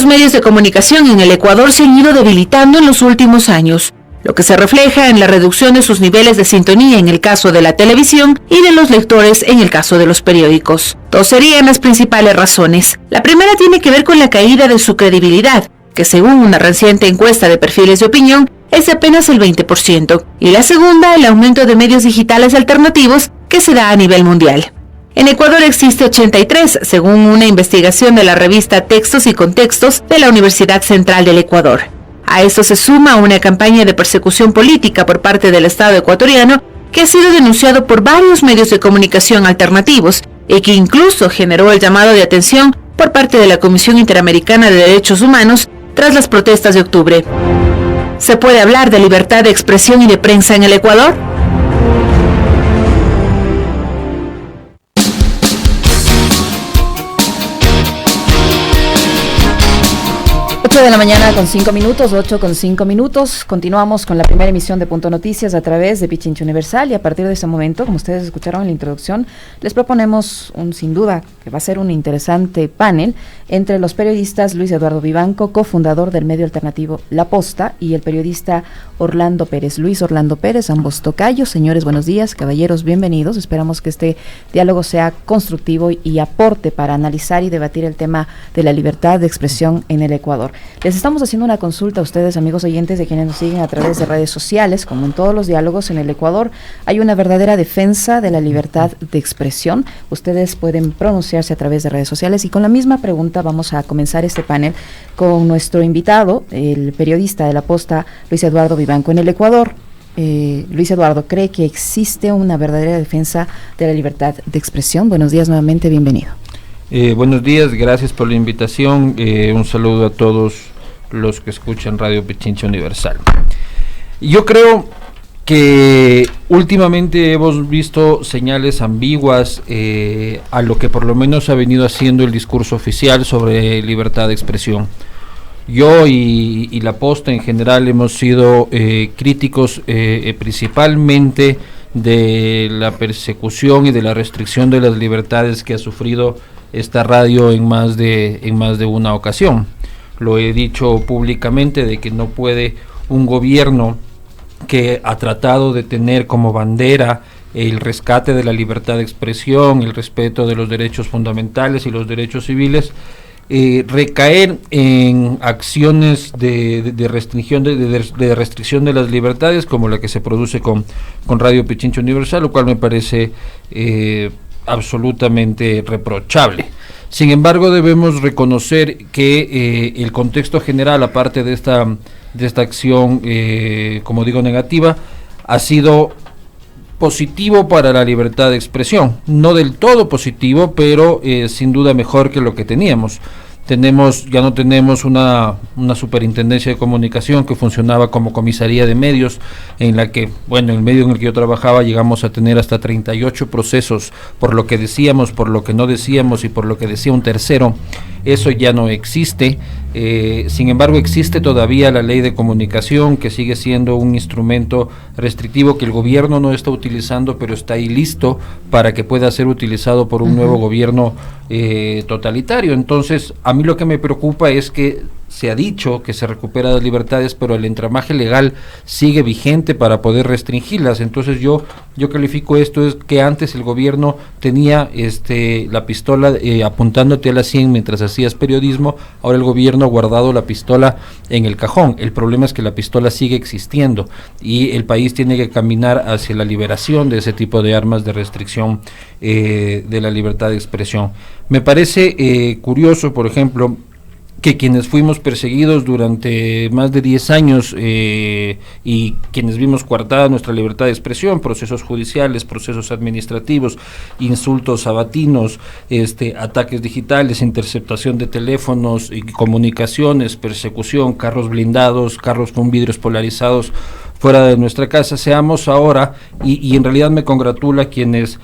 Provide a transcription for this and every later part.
Los medios de comunicación en el Ecuador se han ido debilitando en los últimos años, lo que se refleja en la reducción de sus niveles de sintonía en el caso de la televisión y de los lectores en el caso de los periódicos. Dos serían las principales razones. La primera tiene que ver con la caída de su credibilidad, que según una reciente encuesta de perfiles de opinión es de apenas el 20%, y la segunda, el aumento de medios digitales alternativos que se da a nivel mundial. En Ecuador existe 83, según una investigación de la revista Textos y Contextos de la Universidad Central del Ecuador. A esto se suma una campaña de persecución política por parte del Estado ecuatoriano que ha sido denunciado por varios medios de comunicación alternativos y que incluso generó el llamado de atención por parte de la Comisión Interamericana de Derechos Humanos tras las protestas de octubre. ¿Se puede hablar de libertad de expresión y de prensa en el Ecuador? De la mañana con 5 minutos, 8 con 5 minutos. Continuamos con la primera emisión de Punto Noticias a través de Pichincha Universal, y a partir de este momento, como ustedes escucharon en la introducción, les proponemos sin duda que va a ser un interesante panel entre los periodistas Luis Eduardo Vivanco, cofundador del medio alternativo La Posta, y el periodista Orlando Pérez. Luis Orlando Pérez, ambos tocayos. Señores, buenos días, caballeros, bienvenidos. Esperamos que este diálogo sea constructivo y aporte para analizar y debatir el tema de la libertad de expresión en el Ecuador. Les estamos haciendo una consulta a ustedes, amigos oyentes, de quienes nos siguen a través de redes sociales. Como en todos los diálogos en el Ecuador, hay una verdadera defensa de la libertad de expresión. Ustedes pueden pronunciarse a través de redes sociales, y con la misma pregunta vamos a comenzar este panel con nuestro invitado, el periodista de La Posta, Luis Eduardo Vivanco. En el Ecuador, Luis Eduardo, ¿cree que existe una verdadera defensa de la libertad de expresión? Buenos días nuevamente, bienvenido. Buenos días, gracias por la invitación. Un saludo a todos los que escuchan Radio Pichincha Universal. Yo creo que últimamente hemos visto señales ambiguas a lo que por lo menos ha venido haciendo el discurso oficial sobre libertad de expresión. Yo y La Posta en general hemos sido críticos principalmente de la persecución y de la restricción de las libertades que ha sufrido esta radio en más de una ocasión. Lo he dicho públicamente de que no puede un gobierno que ha tratado de tener como bandera el rescate de la libertad de expresión, el respeto de los derechos fundamentales y los derechos civiles, recaer en acciones de restricción de las libertades como la que se produce con Radio Pichincha Universal, lo cual me parece absolutamente reprochable. Sin embargo, debemos reconocer que el contexto general, aparte de esta acción, como digo, negativa, ha sido positivo para la libertad de expresión. No del todo positivo, pero sin duda mejor que lo que teníamos. Ya no tenemos una superintendencia de comunicación que funcionaba como comisaría de medios, en la que, en el medio en el que yo trabajaba llegamos a tener hasta 38 procesos por lo que decíamos, por lo que no decíamos y por lo que decía un tercero. Eso ya no existe. Sin embargo, existe todavía la ley de comunicación, que sigue siendo un instrumento restrictivo que el gobierno no está utilizando, pero está ahí listo para que pueda ser utilizado por un nuevo gobierno totalitario. Entonces, a mí lo que me preocupa es que se ha dicho que se recupera las libertades, pero el entramaje legal sigue vigente para poder restringirlas. Entonces yo califico esto es que antes el gobierno tenía la pistola apuntándote a la 100 mientras hacías periodismo. Ahora el gobierno ha guardado la pistola en el cajón. El problema es que la pistola sigue existiendo y el país tiene que caminar hacia la liberación de ese tipo de armas de restricción de la libertad de expresión. Me parece curioso, por ejemplo, que quienes fuimos perseguidos durante más de 10 años y quienes vimos coartada nuestra libertad de expresión, procesos judiciales, procesos administrativos, insultos sabatinos, ataques digitales, interceptación de teléfonos y comunicaciones, persecución, carros blindados, carros con vidrios polarizados fuera de nuestra casa, seamos ahora, y en realidad me congratula quienes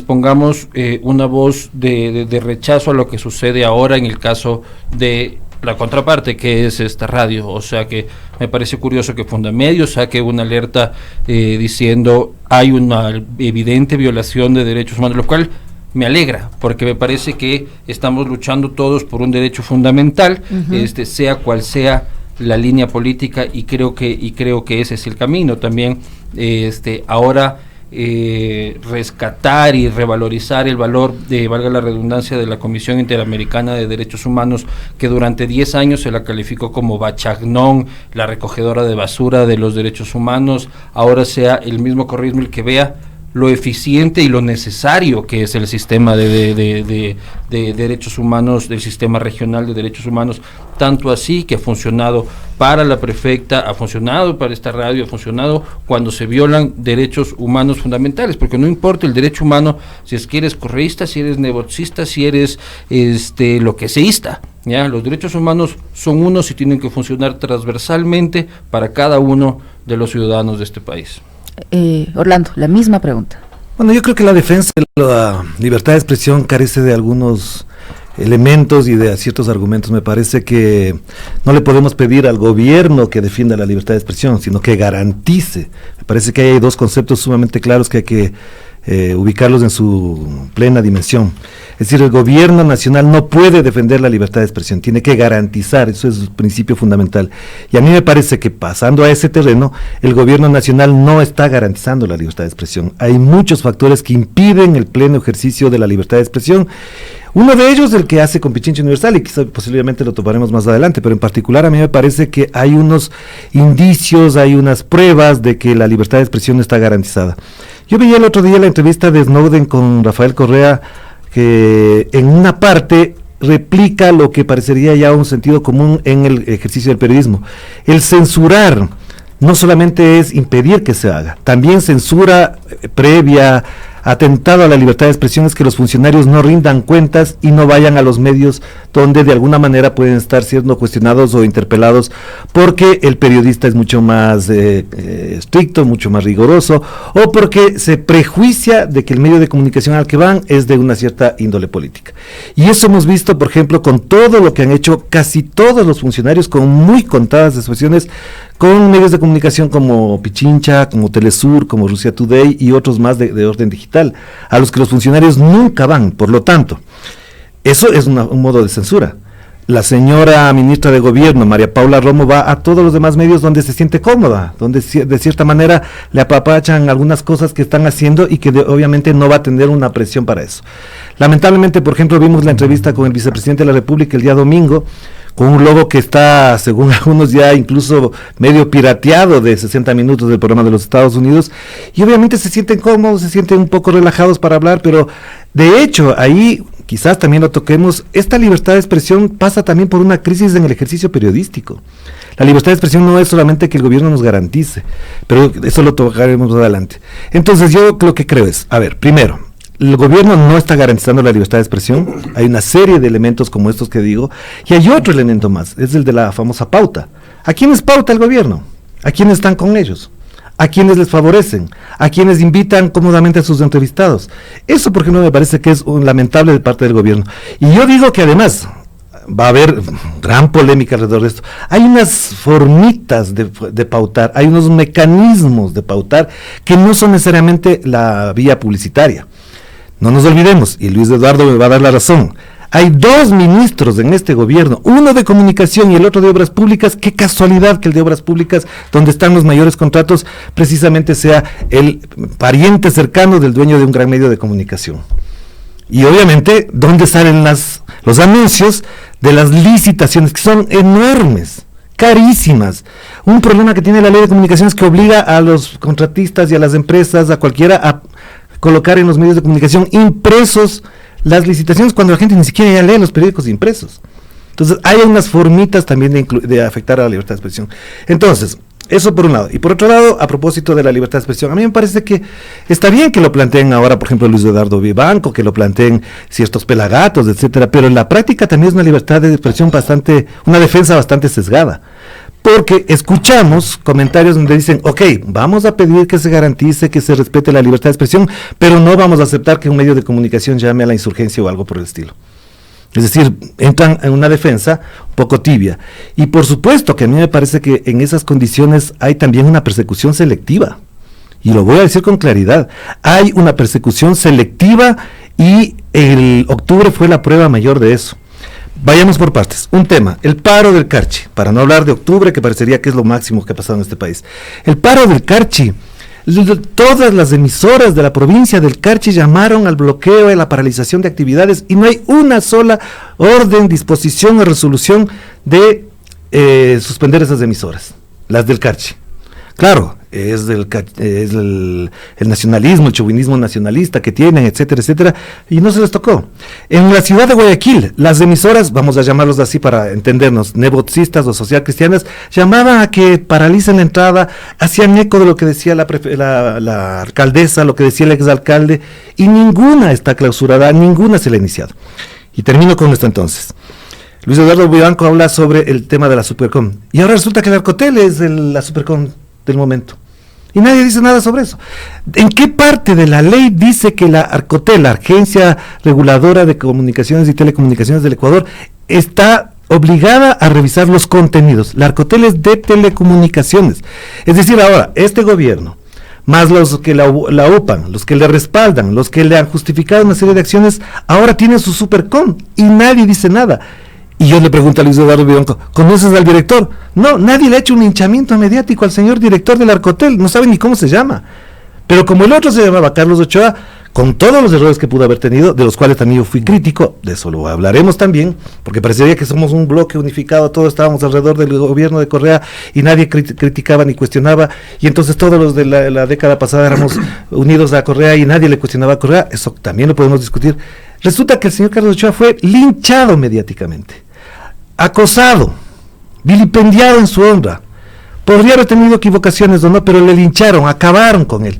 pongamos una voz de rechazo a lo que sucede ahora en el caso de la contraparte, que es esta radio. O sea que me parece curioso que Fundamedios saque una alerta diciendo hay una evidente violación de derechos humanos, lo cual me alegra, porque me parece que estamos luchando todos por un derecho fundamental, sea cual sea la línea política, y creo que ese es el camino también. Ahora rescatar y revalorizar el valor de, valga la redundancia, de la Comisión Interamericana de Derechos Humanos, que durante 10 años se la calificó como Bachagnón, la recogedora de basura de los derechos humanos, ahora sea el mismo correísmo el que vea lo eficiente y lo necesario que es el sistema de derechos humanos, del sistema regional de derechos humanos, tanto así que ha funcionado para la prefecta, ha funcionado para esta radio, ha funcionado cuando se violan derechos humanos fundamentales, porque no importa el derecho humano si es que eres correísta, si eres negocista, si eres loqueceísta, ¿ya? Los derechos humanos son unos y tienen que funcionar transversalmente para cada uno de los ciudadanos de este país. Orlando, la misma pregunta. Bueno, yo creo que la defensa de la libertad de expresión carece de algunos elementos y de ciertos argumentos. Me parece que no le podemos pedir al gobierno que defienda la libertad de expresión, sino que garantice. Me parece que hay dos conceptos sumamente claros que hay que ubicarlos en su plena dimensión. Es decir, el gobierno nacional no puede defender la libertad de expresión, tiene que garantizar, eso es un principio fundamental. Y a mí me parece que pasando a ese terreno, el gobierno nacional no está garantizando la libertad de expresión. Hay muchos factores que impiden el pleno ejercicio de la libertad de expresión. Uno de ellos, el que hace con Pichincha Universal, y quizá posiblemente lo toparemos más adelante, pero en particular a mí me parece que hay unos indicios, hay unas pruebas de que la libertad de expresión no está garantizada. Yo veía el otro día la entrevista de Snowden con Rafael Correa, que en una parte replica lo que parecería ya un sentido común en el ejercicio del periodismo. El censurar no solamente es impedir que se haga, también censura previa, atentado a la libertad de expresión, es que los funcionarios no rindan cuentas y no vayan a los medios donde de alguna manera pueden estar siendo cuestionados o interpelados, porque el periodista es mucho más estricto, mucho más riguroso, o porque se prejuicia de que el medio de comunicación al que van es de una cierta índole política. Y eso hemos visto, por ejemplo, con todo lo que han hecho casi todos los funcionarios, con muy contadas excepciones, con medios de comunicación como Pichincha, como Telesur, como Rusia Today y otros más de orden digital, a los que los funcionarios nunca van. Por lo tanto, eso es un modo de censura. La señora ministra de Gobierno, María Paula Romo, va a todos los demás medios donde se siente cómoda, donde de cierta manera le apapachan algunas cosas que están haciendo y que obviamente no va a tener una presión para eso. Lamentablemente, por ejemplo, vimos la entrevista con el vicepresidente de la República el día domingo, con un logo que está, según algunos, ya incluso medio pirateado de 60 minutos del programa de los Estados Unidos, y obviamente se sienten cómodos, se sienten un poco relajados para hablar, pero de hecho ahí quizás también lo toquemos, esta libertad de expresión pasa también por una crisis en el ejercicio periodístico. La libertad de expresión no es solamente que el gobierno nos garantice, pero eso lo tocaremos más adelante. Entonces yo lo que creo es, a ver, primero, el gobierno no está garantizando la libertad de expresión, hay una serie de elementos como estos que digo, y hay otro elemento más, es el de la famosa pauta. ¿A quiénes pauta el gobierno? ¿A quiénes están con ellos? ¿A quiénes les favorecen? ¿A quiénes invitan cómodamente a sus entrevistados? Eso, por ejemplo, me parece que es lamentable de parte del gobierno. Y yo digo que además va a haber gran polémica alrededor de esto. Hay unas formitas de pautar, hay unos mecanismos de pautar que no son necesariamente la vía publicitaria. No nos olvidemos, y Luis Eduardo me va a dar la razón, hay dos ministros en este gobierno, uno de comunicación y el otro de obras públicas. Qué casualidad que el de obras públicas, donde están los mayores contratos, precisamente sea el pariente cercano del dueño de un gran medio de comunicación. Y obviamente, ¿dónde salen los anuncios de las licitaciones, que son enormes, carísimas? Un problema que tiene la ley de comunicaciones que obliga a los contratistas y a las empresas, a cualquiera, a colocar en los medios de comunicación impresos las licitaciones, cuando la gente ni siquiera ya lee los periódicos impresos. Entonces hay unas formitas también de afectar a la libertad de expresión. Entonces, eso por un lado. Y por otro lado, a propósito de la libertad de expresión, a mí me parece que está bien que lo planteen ahora, por ejemplo, Luis Eduardo Vivanco, que lo planteen ciertos pelagatos, etcétera, pero en la práctica también es una libertad de expresión una defensa bastante sesgada. Porque escuchamos comentarios donde dicen, ok, vamos a pedir que se garantice, que se respete la libertad de expresión, pero no vamos a aceptar que un medio de comunicación llame a la insurgencia o algo por el estilo. Es decir, entran en una defensa un poco tibia. Y por supuesto que a mí me parece que en esas condiciones hay también una persecución selectiva. Y lo voy a decir con claridad. Hay una persecución selectiva y el octubre fue la prueba mayor de eso. Vayamos por partes. Un tema, el paro del Carchi, para no hablar de octubre, que parecería que es lo máximo que ha pasado en este país. El paro del Carchi, todas las emisoras de la provincia del Carchi llamaron al bloqueo y a la paralización de actividades y no hay una sola orden, disposición o resolución de suspender esas emisoras, las del Carchi. Claro, es el nacionalismo, el chauvinismo nacionalista que tienen, etcétera, etcétera, y no se les tocó. En la ciudad de Guayaquil, las emisoras, vamos a llamarlos así para entendernos, nevocistas o social cristianas, llamaban a que paralicen la entrada, hacían eco de lo que decía la alcaldesa, lo que decía el exalcalde, y ninguna está clausurada, ninguna se le ha iniciado. Y termino con esto entonces. Luis Eduardo Vivanco habla sobre el tema de la Supercom, y ahora resulta que el Arcotel es la Supercom del momento. Y nadie dice nada sobre eso. ¿En qué parte de la ley dice que la Arcotel, la Agencia Reguladora de Comunicaciones y Telecomunicaciones del Ecuador, está obligada a revisar los contenidos? La Arcotel es de telecomunicaciones. Es decir, ahora, este gobierno, más los que la UPAN, los que le respaldan, los que le han justificado una serie de acciones, ahora tienen su Supercom y nadie dice nada. Y yo le pregunto a Luis Eduardo Vivanco, ¿conoces al director? No, nadie le ha hecho un hinchamiento mediático al señor director del Arcotel, no sabe ni cómo se llama. Pero como el otro se llamaba Carlos Ochoa, con todos los errores que pudo haber tenido, de los cuales también yo fui crítico, de eso lo hablaremos también, porque parecería que somos un bloque unificado, todos estábamos alrededor del gobierno de Correa y nadie criticaba ni cuestionaba, y entonces todos los de la década pasada éramos unidos a Correa y nadie le cuestionaba a Correa, eso también lo podemos discutir. Resulta que el señor Carlos Ochoa fue linchado mediáticamente, acosado, vilipendiado en su honra. Podría haber tenido equivocaciones o no, pero le lincharon, acabaron con él.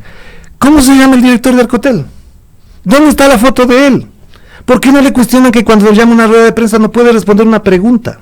¿Cómo se llama el director de Arcotel? ¿Dónde está la foto de él? ¿Por qué no le cuestionan que cuando le llama una rueda de prensa no puede responder una pregunta?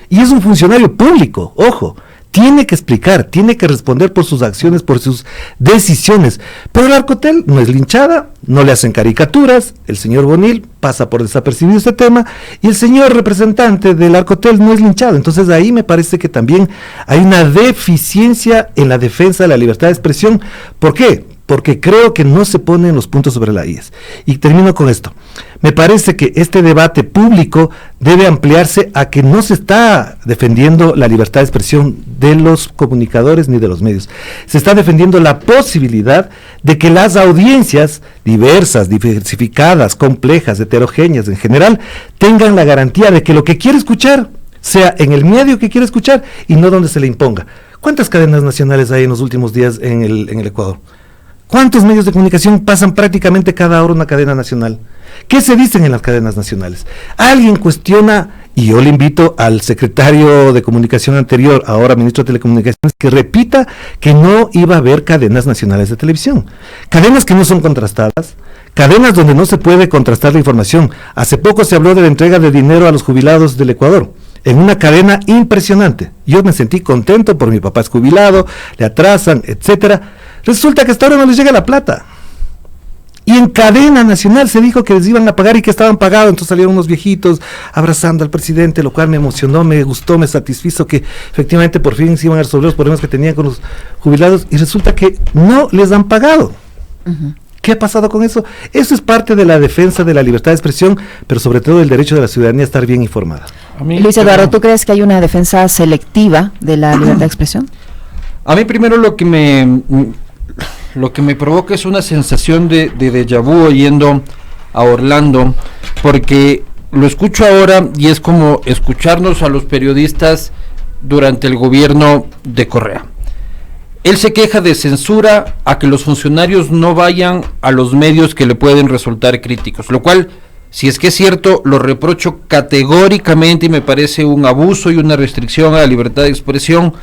Y es un funcionario público, ojo, tiene que explicar, tiene que responder por sus acciones, por sus decisiones. Pero el Arcotel no es linchada, no le hacen caricaturas, el señor Bonil pasa por desapercibido este tema, y el señor representante del Arcotel no es linchado. Entonces ahí me parece que también hay una deficiencia en la defensa de la libertad de expresión. ¿Por qué? Porque creo que no se ponen los puntos sobre las IES. Y termino con esto. Me parece que este debate público debe ampliarse a que no se está defendiendo la libertad de expresión de los comunicadores ni de los medios. Se está defendiendo la posibilidad de que las audiencias diversas, diversificadas, complejas, heterogéneas en general, tengan la garantía de que lo que quiere escuchar sea en el medio que quiere escuchar y no donde se le imponga. ¿Cuántas cadenas nacionales hay en los últimos días en el Ecuador? ¿Cuántos medios de comunicación pasan prácticamente cada hora una cadena nacional? ¿Qué se dicen en las cadenas nacionales? Alguien cuestiona, y yo le invito al secretario de comunicación anterior, ahora ministro de Telecomunicaciones, que repita que no iba a haber cadenas nacionales de televisión. Cadenas que no son contrastadas, cadenas donde no se puede contrastar la información. Hace poco se habló de la entrega de dinero a los jubilados del Ecuador, en una cadena impresionante. Yo me sentí contento por mi papá es jubilado, le atrasan, etcétera. Resulta que hasta ahora no les llega la plata. Y en cadena nacional se dijo que les iban a pagar y que estaban pagados. Entonces salieron unos viejitos abrazando al presidente, lo cual me emocionó, me gustó, me satisfizo que efectivamente por fin se iban a resolver los problemas que tenían con los jubilados. Y resulta que no les han pagado. ¿Qué ha pasado con eso? Eso es parte de la defensa de la libertad de expresión, pero sobre todo del derecho de la ciudadanía a estar bien informada. Luis Eduardo, ¿tú crees que hay una defensa selectiva de la libertad de expresión? A mí primero lo que me provoca es una sensación de déjà vu oyendo a Orlando, porque lo escucho ahora y es como escucharnos a los periodistas durante el gobierno de Correa. Él se queja de censura a que los funcionarios no vayan a los medios que le pueden resultar críticos, lo cual, si es que es cierto, lo reprocho categóricamente y me parece un abuso y una restricción a la libertad de expresión.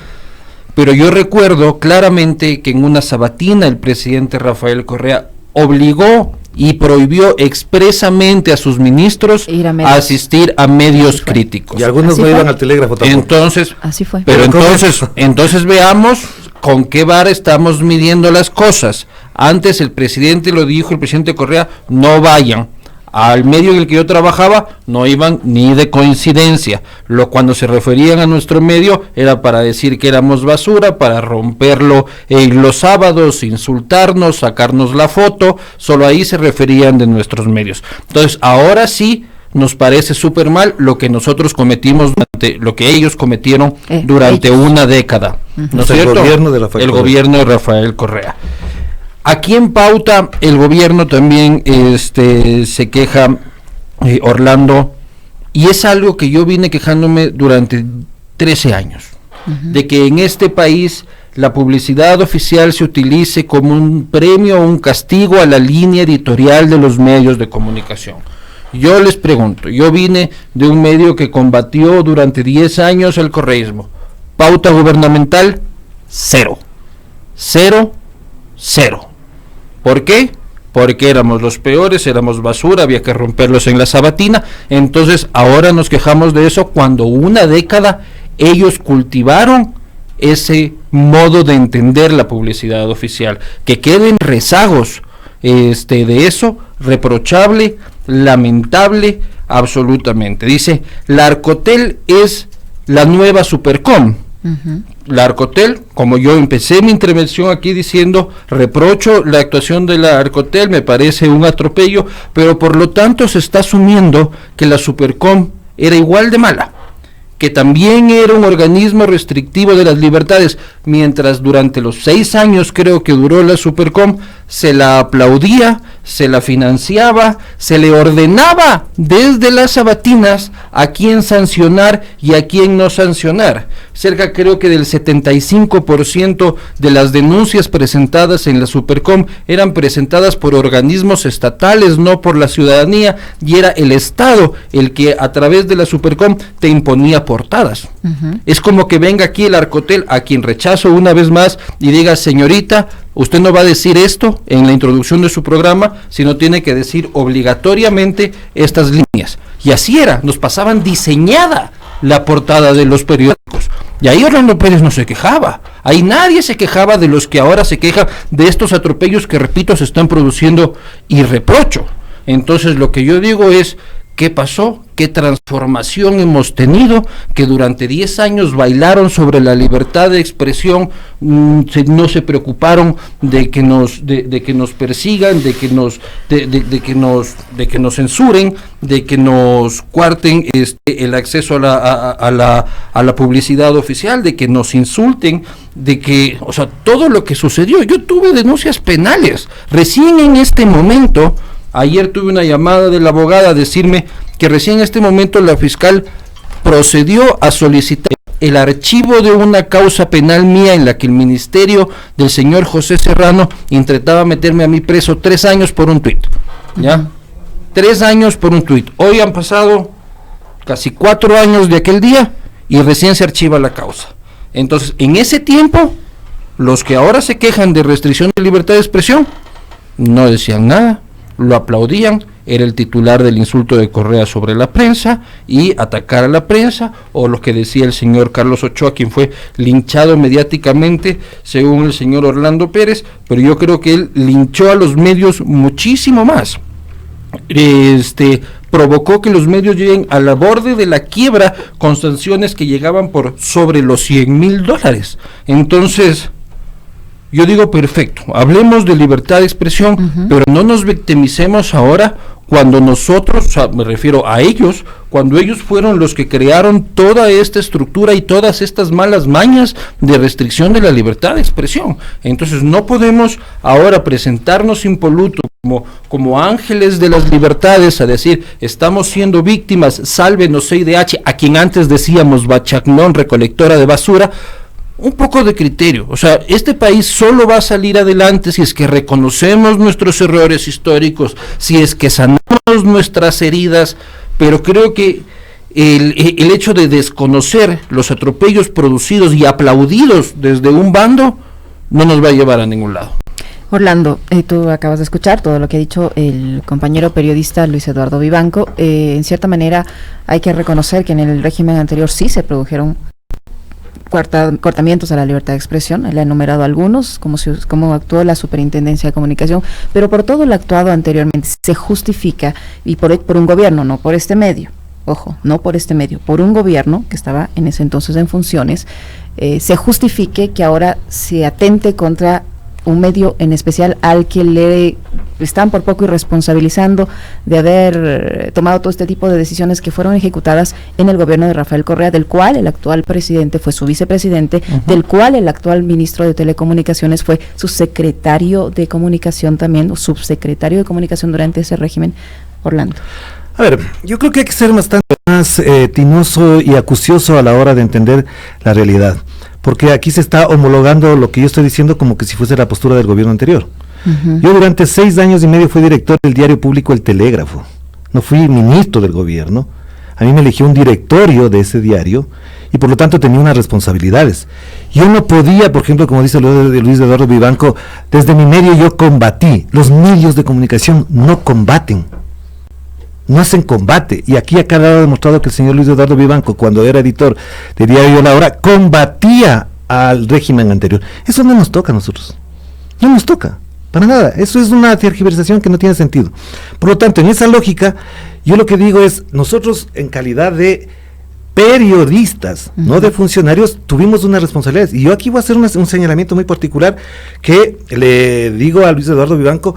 Pero yo recuerdo claramente que en una sabatina el presidente Rafael Correa obligó y prohibió expresamente a sus ministros a asistir a medios críticos. Y algunos no iban al telégrafo tampoco. Entonces, así fue. Pero entonces veamos con qué vara estamos midiendo las cosas. Antes el presidente lo dijo, el presidente Correa, no vayan Al medio en el que yo trabajaba no iban ni de coincidencia. Cuando se referían a nuestro medio era para decir que éramos basura, para romperlo los sábados, insultarnos, sacarnos la foto, solo ahí se referían de nuestros medios. Entonces, ahora sí nos parece súper mal lo que nosotros cometimos, lo que ellos cometieron durante una década. ¿No es cierto? El gobierno de Rafael Correa. Aquí en Pauta el gobierno también se queja, Orlando, y es algo que yo vine quejándome durante 13 años, de que en este país la publicidad oficial se utilice como un premio o un castigo a la línea editorial de los medios de comunicación. Yo les pregunto, yo vine de un medio que combatió durante 10 años el correísmo. Pauta gubernamental, 0. 0, 0. ¿Por qué? Porque éramos los peores, éramos basura, había que romperlos en la sabatina. Entonces ahora nos quejamos de eso cuando una década ellos cultivaron ese modo de entender la publicidad oficial. Que queden rezagos de eso, reprochable, lamentable, absolutamente. Dice, la Arcotel es la nueva Supercom. La Arcotel, como yo empecé mi intervención aquí diciendo, reprocho la actuación de la Arcotel, me parece un atropello, pero por lo tanto se está asumiendo que la Supercom era igual de mala, que también era un organismo restrictivo de las libertades, mientras durante los 6 años creo que duró la Supercom, se la aplaudía, se la financiaba, se le ordenaba desde las sabatinas a quién sancionar y a quién no sancionar. Cerca creo que del 75% de las denuncias presentadas en la Supercom eran presentadas por organismos estatales, no por la ciudadanía, y era el Estado el que a través de la Supercom te imponía portadas. Es como que venga aquí el Arcotel, a quien rechazo una vez más, y diga, señorita, usted no va a decir esto en la introducción de su programa, sino tiene que decir obligatoriamente estas líneas. Y así era, nos pasaban diseñada la portada de los periódicos. Y ahí Orlando Pérez no se quejaba. Ahí nadie se quejaba de los que ahora se quejan de estos atropellos que, repito, se están produciendo, y reprocho. Entonces lo que yo digo es, ¿qué pasó? ¿Qué transformación hemos tenido? Que durante 10 años bailaron sobre la libertad de expresión, no se preocuparon de que nos persigan, de que nos censuren, de que nos cuarten el acceso a la publicidad oficial, de que nos insulten, de que, o sea, todo lo que sucedió. Yo tuve denuncias penales recién en este momento. Ayer tuve una llamada de la abogada a decirme que recién en este momento la fiscal procedió a solicitar el archivo de una causa penal mía en la que el ministerio del señor José Serrano intentaba meterme a mí preso 3 años por un tuit. ¿Ya? 3 años por un tuit. Hoy han pasado casi 4 años de aquel día y recién se archiva la causa. Entonces, en ese tiempo, los que ahora se quejan de restricción de libertad de expresión no decían nada. Lo aplaudían, era el titular del insulto de Correa sobre la prensa y atacar a la prensa, o lo que decía el señor Carlos Ochoa, quien fue linchado mediáticamente según el señor Orlando Pérez, pero yo creo que él linchó a los medios muchísimo más. Provocó que los medios lleguen a la borde de la quiebra con sanciones que llegaban por sobre los $100,000. Entonces, yo digo, perfecto, hablemos de libertad de expresión, pero no nos victimicemos ahora cuando nosotros, o sea, me refiero a ellos, cuando ellos fueron los que crearon toda esta estructura y todas estas malas mañas de restricción de la libertad de expresión. Entonces no podemos ahora presentarnos impolutos como ángeles de las libertades a decir, estamos siendo víctimas, sálvenos CIDH, a quien antes decíamos Bachacnón, recolectora de basura. Un poco de criterio, o sea, este país solo va a salir adelante si es que reconocemos nuestros errores históricos, si es que sanamos nuestras heridas, pero creo que el hecho de desconocer los atropellos producidos y aplaudidos desde un bando no nos va a llevar a ningún lado. Orlando, tú acabas de escuchar todo lo que ha dicho el compañero periodista Luis Eduardo Vivanco. En cierta manera hay que reconocer que en el régimen anterior sí se produjeron cortamientos a la libertad de expresión, él ha enumerado algunos, como actuó la Superintendencia de Comunicación, pero por todo lo actuado anteriormente se justifica, y por un gobierno, no por este medio, ojo, no por este medio, por un gobierno que estaba en ese entonces en funciones, se justifique que ahora se atente contra un medio en especial al que le están por poco irresponsabilizando de haber tomado todo este tipo de decisiones que fueron ejecutadas en el gobierno de Rafael Correa, del cual el actual presidente fue su vicepresidente, del cual el actual ministro de Telecomunicaciones fue su secretario de comunicación también, o subsecretario de comunicación durante ese régimen. Orlando. A ver, yo creo que hay que ser bastante más tinoso y acucioso a la hora de entender la realidad, porque aquí se está homologando lo que yo estoy diciendo como que si fuese la postura del gobierno anterior. Yo durante 6 años y medio fui director del diario público El Telégrafo, no fui ministro del gobierno, a mí me eligió un directorio de ese diario y por lo tanto tenía unas responsabilidades. Yo no podía, por ejemplo, como dice Luis Eduardo Vivanco, desde mi medio yo combatí, los medios de comunicación no combaten. No hacen combate, y aquí ha quedado demostrado que el señor Luis Eduardo Vivanco, cuando era editor de Diario La Hora, combatía al régimen anterior. Eso no nos toca a nosotros, no nos toca, para nada. Eso es una tergiversación que no tiene sentido. Por lo tanto, en esa lógica, yo lo que digo es, nosotros en calidad de periodistas, no de funcionarios, tuvimos una responsabilidad. Y yo aquí voy a hacer un señalamiento muy particular que le digo a Luis Eduardo Vivanco.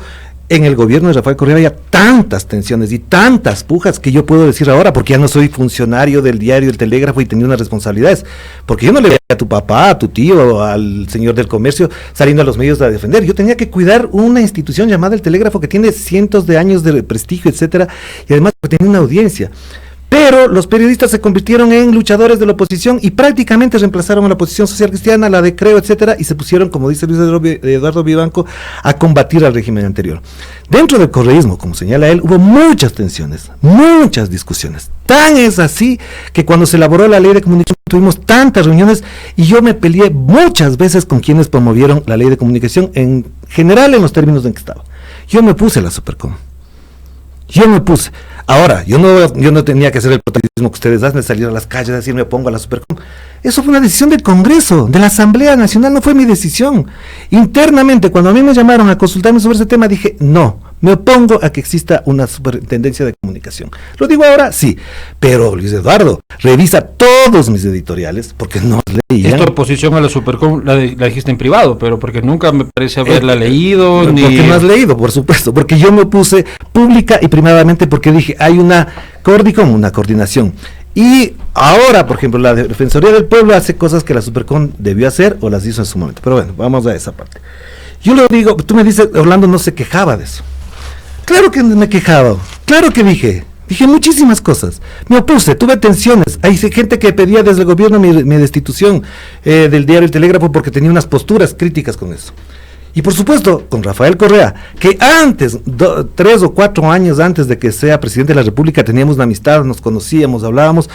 En el gobierno de Rafael Correa había tantas tensiones y tantas pujas que yo puedo decir ahora, porque ya no soy funcionario del diario El Telégrafo y tenía unas responsabilidades, porque yo no le veía a tu papá, a tu tío, al señor del comercio saliendo a los medios a defender. Yo tenía que cuidar una institución llamada El Telégrafo que tiene cientos de años de prestigio, etcétera, y además tenía una audiencia. Pero los periodistas se convirtieron en luchadores de la oposición y prácticamente reemplazaron a la oposición social cristiana, la de Creo, etcétera, y se pusieron, como dice Luis Eduardo Vivanco, a combatir al régimen anterior. Dentro del correísmo, como señala él, hubo muchas tensiones, muchas discusiones. Tan es así que cuando se elaboró la ley de comunicación tuvimos tantas reuniones y yo me peleé muchas veces con quienes promovieron la ley de comunicación, en general en los términos en que estaba. Yo me puse la Supercom. Ahora, yo no tenía que hacer el protagonismo que ustedes hacen de salir a las calles, de decir me opongo a la Supercom. Eso fue una decisión del Congreso, de la Asamblea Nacional, no fue mi decisión. Internamente, cuando a mí me llamaron a consultarme sobre ese tema, dije, no, me opongo a que exista una superintendencia de comunicación. Lo digo ahora, sí, pero Luis Eduardo, revisa todos mis editoriales, porque no leían. Esta oposición a la Supercom la dijiste en privado, pero porque nunca me parece haberla leído. Porque no has leído, por supuesto, porque yo me opuse pública y privadamente porque dije, hay una coordinación. Y ahora, por ejemplo, la Defensoría del Pueblo hace cosas que la Supercom debió hacer o las hizo en su momento. Pero bueno, vamos a esa parte. Yo lo digo, tú me dices, Orlando no se quejaba de eso. Claro que me quejaba, claro que dije muchísimas cosas, me opuse, tuve tensiones, hay gente que pedía desde el gobierno mi destitución del diario El Telégrafo porque tenía unas posturas críticas con eso. Y por supuesto, con Rafael Correa, que antes, 3 o 4 años antes de que sea presidente de la República, teníamos una amistad, nos conocíamos, hablábamos,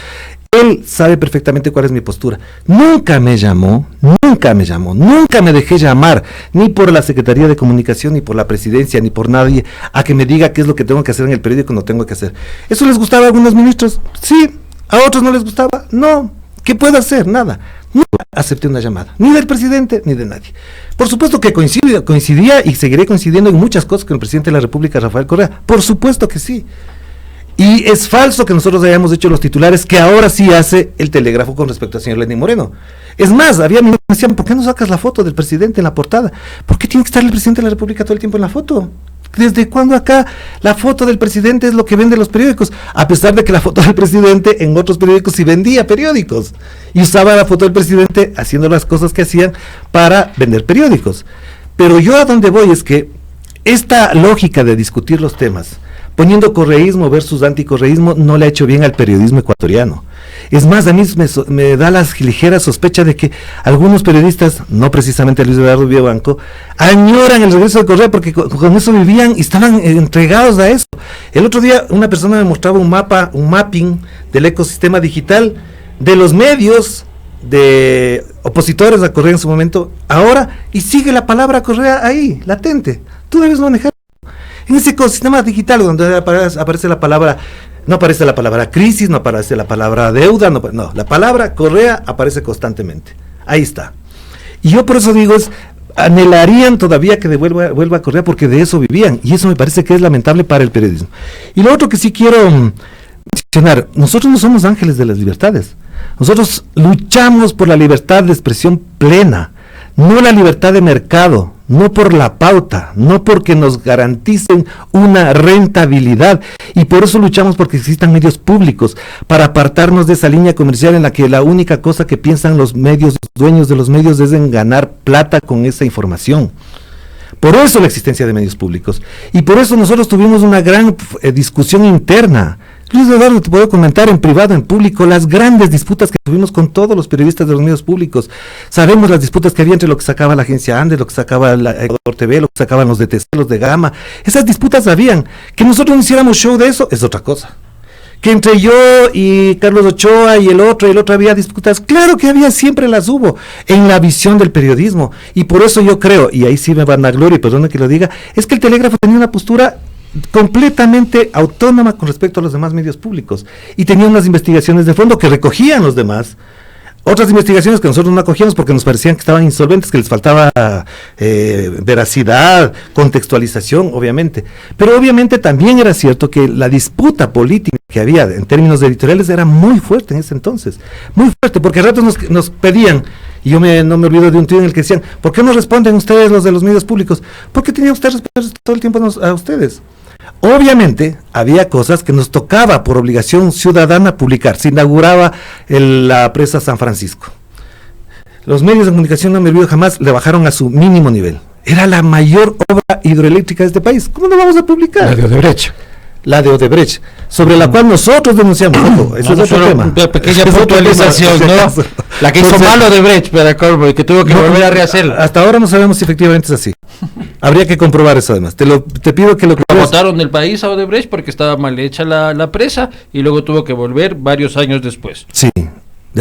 él sabe perfectamente cuál es mi postura. Nunca me llamó, nunca me dejé llamar, ni por la Secretaría de Comunicación, ni por la Presidencia, ni por nadie, a que me diga qué es lo que tengo que hacer en el periódico, no tengo que hacer. ¿Eso les gustaba a algunos ministros? Sí. ¿A otros no les gustaba? No. ¿Qué puedo hacer? Nada. Nunca acepté una llamada, ni del presidente, ni de nadie. Por supuesto que coincidía y seguiré coincidiendo en muchas cosas con el presidente de la República, Rafael Correa. Por supuesto que sí. Y es falso que nosotros hayamos hecho los titulares que ahora sí hace El Telégrafo con respecto al señor Lenín Moreno. Es más, había ministros que decían, ¿por qué no sacas la foto del presidente en la portada? ¿Por qué tiene que estar el presidente de la República todo el tiempo en la foto? ¿Desde cuándo acá la foto del presidente es lo que vende los periódicos? A pesar de que la foto del presidente en otros periódicos sí vendía periódicos. Y usaba la foto del presidente haciendo las cosas que hacían para vender periódicos. Pero yo a donde voy es que esta lógica de discutir los temas, poniendo correísmo versus anticorreísmo, no le ha hecho bien al periodismo ecuatoriano. Es más, a mí me da la ligera sospecha de que algunos periodistas, no precisamente Luis Eduardo Vivanco, añoran el regreso de Correa porque con eso vivían y estaban entregados a eso. El otro día una persona me mostraba un mapping del ecosistema digital de los medios de opositores a Correa en su momento, ahora, y sigue la palabra Correa ahí, latente. Tú debes manejar en ese ecosistema digital donde aparece la palabra, no aparece la palabra crisis, no aparece la palabra deuda, no, la palabra Correa aparece constantemente. Ahí está. Y yo por eso digo, anhelarían todavía que vuelva a Correa, porque de eso vivían, y eso me parece que es lamentable para el periodismo. Y lo otro que sí quiero mencionar, nosotros no somos ángeles de las libertades, nosotros luchamos por la libertad de expresión plena, no la libertad de mercado, no por la pauta, no porque nos garanticen una rentabilidad, y por eso luchamos porque existan medios públicos, para apartarnos de esa línea comercial en la que la única cosa que piensan los medios, los dueños de los medios, es en ganar plata con esa información. Por eso la existencia de medios públicos, y por eso nosotros tuvimos una gran discusión interna. Luis Eduardo, te puedo comentar en privado, en público, las grandes disputas que tuvimos con todos los periodistas de los medios públicos. Sabemos las disputas que había entre lo que sacaba la agencia Andes, lo que sacaba la Ecuador TV, lo que sacaban los de TC, los de Gama. Esas disputas habían. Que nosotros no hiciéramos show de eso es otra cosa. Que entre yo y Carlos Ochoa y el otro había disputas, claro que había, siempre las hubo, en la visión del periodismo. Y por eso yo creo, y ahí sí me van a gloria, y perdona que lo diga, es que el Telégrafo tenía una postura completamente autónoma con respecto a los demás medios públicos, y tenía unas investigaciones de fondo que recogían los demás, otras investigaciones que nosotros no acogíamos porque nos parecían que estaban insolventes, que les faltaba veracidad, contextualización, obviamente, pero obviamente también era cierto que la disputa política que había en términos de editoriales era muy fuerte en ese entonces, muy fuerte, porque a ratos nos pedían, y yo no me olvido de un tío en el que decían, ¿por qué no responden ustedes los de los medios públicos? ¿Por qué tenía usted que responder todo el tiempo a ustedes? Obviamente había cosas que nos tocaba por obligación ciudadana publicar. Se inauguraba la presa San Francisco. Los medios de comunicación, no me olvido jamás, le bajaron a su mínimo nivel. Era la mayor obra hidroeléctrica de este país. ¿Cómo no vamos a publicar? La de Odebrecht. La de Odebrecht, sobre la cual nosotros denunciamos. Ojo, eso es otro tema. Una pequeña puntualización, ¿no? La que hizo mal Odebrecht para Corvo y que tuvo que volver a rehacerla. Hasta ahora no sabemos si efectivamente es así. Habría que comprobar eso además. Te pido que lo botaron del país a Odebrecht porque estaba mal hecha la presa y luego tuvo que volver varios años después. Sí.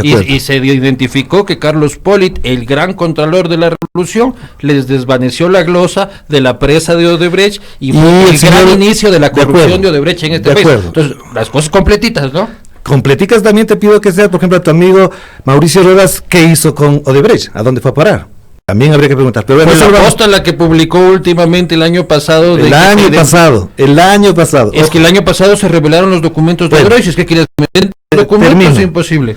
Y se identificó que Carlos Polit, el gran contralor de la revolución, les desvaneció la glosa de la presa de Odebrecht y fue el gran inicio de la corrupción de Odebrecht en este país. Entonces, las cosas completitas, ¿no? Completicas también te pido que seas, por ejemplo, a tu amigo Mauricio Rodas, ¿qué hizo con Odebrecht? ¿A dónde fue a parar? También habría que preguntar. Pero bueno, fue la posta la que publicó últimamente el año pasado. El año pasado. Es que el año pasado se revelaron los documentos de Odebrecht, es que quieres meter documentos, es imposible.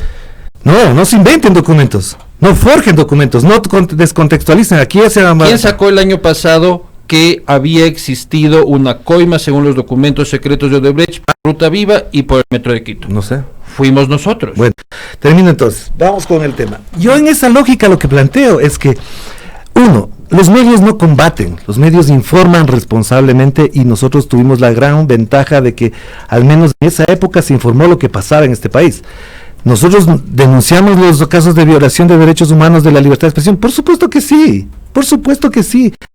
No se inventen documentos, no forjen documentos, no descontextualicen. Aquí ¿Quién sacó el año pasado que había existido una coima según los documentos secretos de Odebrecht por Ruta Viva y por el Metro de Quito? No sé. Fuimos nosotros. Bueno, termino entonces, vamos con el tema. Yo en esa lógica lo que planteo es que, uno, los medios no combaten, los medios informan responsablemente, y nosotros tuvimos la gran ventaja de que al menos en esa época se informó lo que pasaba en este país. Nosotros denunciamos los casos de violación de derechos humanos, de la libertad de expresión, por supuesto que sí,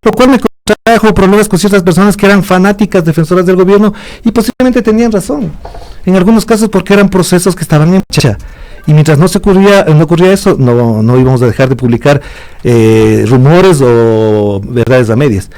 lo cual me trajo problemas con ciertas personas que eran fanáticas defensoras del gobierno y posiblemente tenían razón, en algunos casos porque eran procesos que estaban en marcha, y mientras no ocurría eso, no íbamos a dejar de publicar rumores o verdades a medias.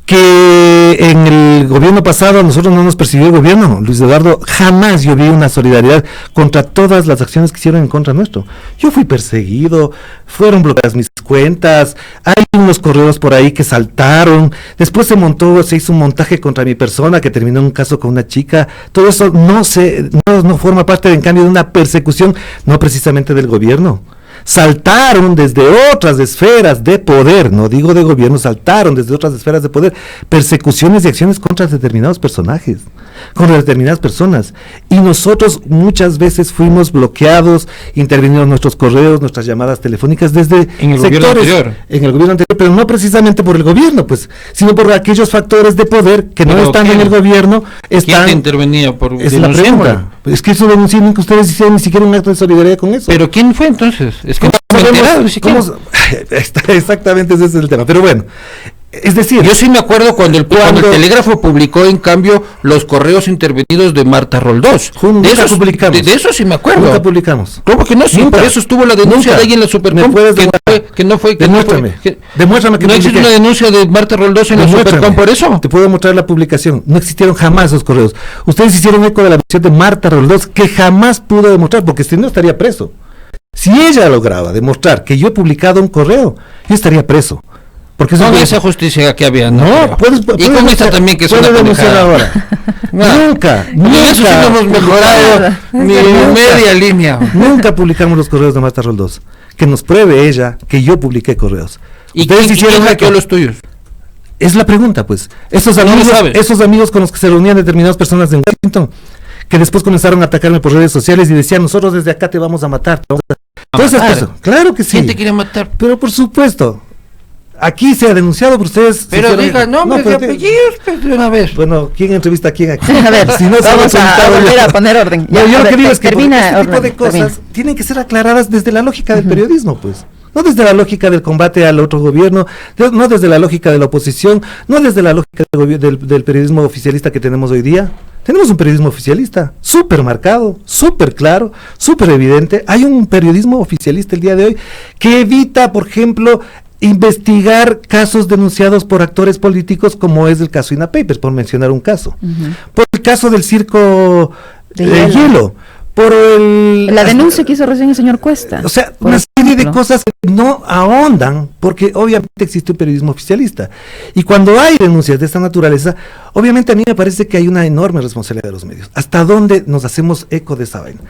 Que en el gobierno pasado a nosotros no nos persiguió el gobierno, Luis Eduardo, jamás yo vi una solidaridad contra todas las acciones que hicieron en contra nuestro. Yo fui perseguido, fueron bloqueadas mis cuentas, hay unos correos por ahí que saltaron, después se hizo un montaje contra mi persona que terminó en un caso con una chica. Todo eso no forma parte, en cambio, de una persecución, no precisamente del gobierno. Saltaron desde otras esferas de poder, no digo de gobierno, saltaron desde otras esferas de poder persecuciones y acciones contra determinados personajes, contra determinadas personas, y nosotros muchas veces fuimos bloqueados, intervinieron nuestros correos, nuestras llamadas telefónicas desde en el gobierno anterior, pero no precisamente por el gobierno, pues, sino por aquellos factores de poder que no están en el gobierno. ¿Quién te intervenía por es la pregunta? Es que eso denunciaron, que ustedes hicieron ni siquiera un acto de solidaridad con eso. ¿Pero quién fue entonces? Es que exactamente ese es el tema, pero bueno, es decir, yo sí me acuerdo cuando el Telégrafo publicó en cambio los correos intervenidos de Marta Roldós. De eso sí me acuerdo. Nunca publicamos. ¿Cómo que no? Sí, por eso estuvo la denuncia de ahí en la Supercom. Demuéstrame que no existe una denuncia de Marta Roldós en la Supercom por eso. Te puedo mostrar la publicación. No existieron jamás esos correos. Ustedes hicieron eco de la versión de Marta Roldós, que jamás pudo demostrar, porque si no estaría preso. Si ella lograba demostrar que yo he publicado un correo, yo estaría preso. Porque con esa justicia que había, no, puedes y con esta también que es una denunciar ahora. Nunca. Eso sí no hemos mejorado ni media línea. Nunca publicamos los correos de Marta Roldós. Que nos pruebe ella que yo publiqué correos. ¿Y quién hackeó los tuyos? Es la pregunta, pues. Esos amigos con los que se reunían determinadas personas de Washington, que después comenzaron a atacarme por redes sociales y decían, nosotros desde acá te vamos a matar. Claro que sí. ¿Quién te quiere matar? Pero por supuesto. Aquí se ha denunciado por ustedes. Pero diga nombres y apellidos, pues, de una vez. Bueno, ¿quién entrevista a quién aquí? A ver, si no vamos a volver a poner orden. Ya, yo lo que digo es que este tipo de cosas tienen que ser aclaradas desde la lógica del periodismo, pues. No desde la lógica del combate al otro gobierno, no desde la lógica de la oposición, no desde la lógica del periodismo oficialista que tenemos hoy día. Tenemos un periodismo oficialista súper marcado, súper claro, súper evidente. Hay un periodismo oficialista el día de hoy que evita, por ejemplo, investigar casos denunciados por actores políticos, como es el caso INA Papers, por mencionar un caso. Por el caso del circo de hielo. Por la denuncia que hizo recién el señor Cuesta. O sea, una serie de cosas que no ahondan, porque obviamente existe un periodismo oficialista. Y cuando hay denuncias de esta naturaleza, obviamente a mí me parece que hay una enorme responsabilidad de los medios. ¿Hasta dónde nos hacemos eco de esa vaina?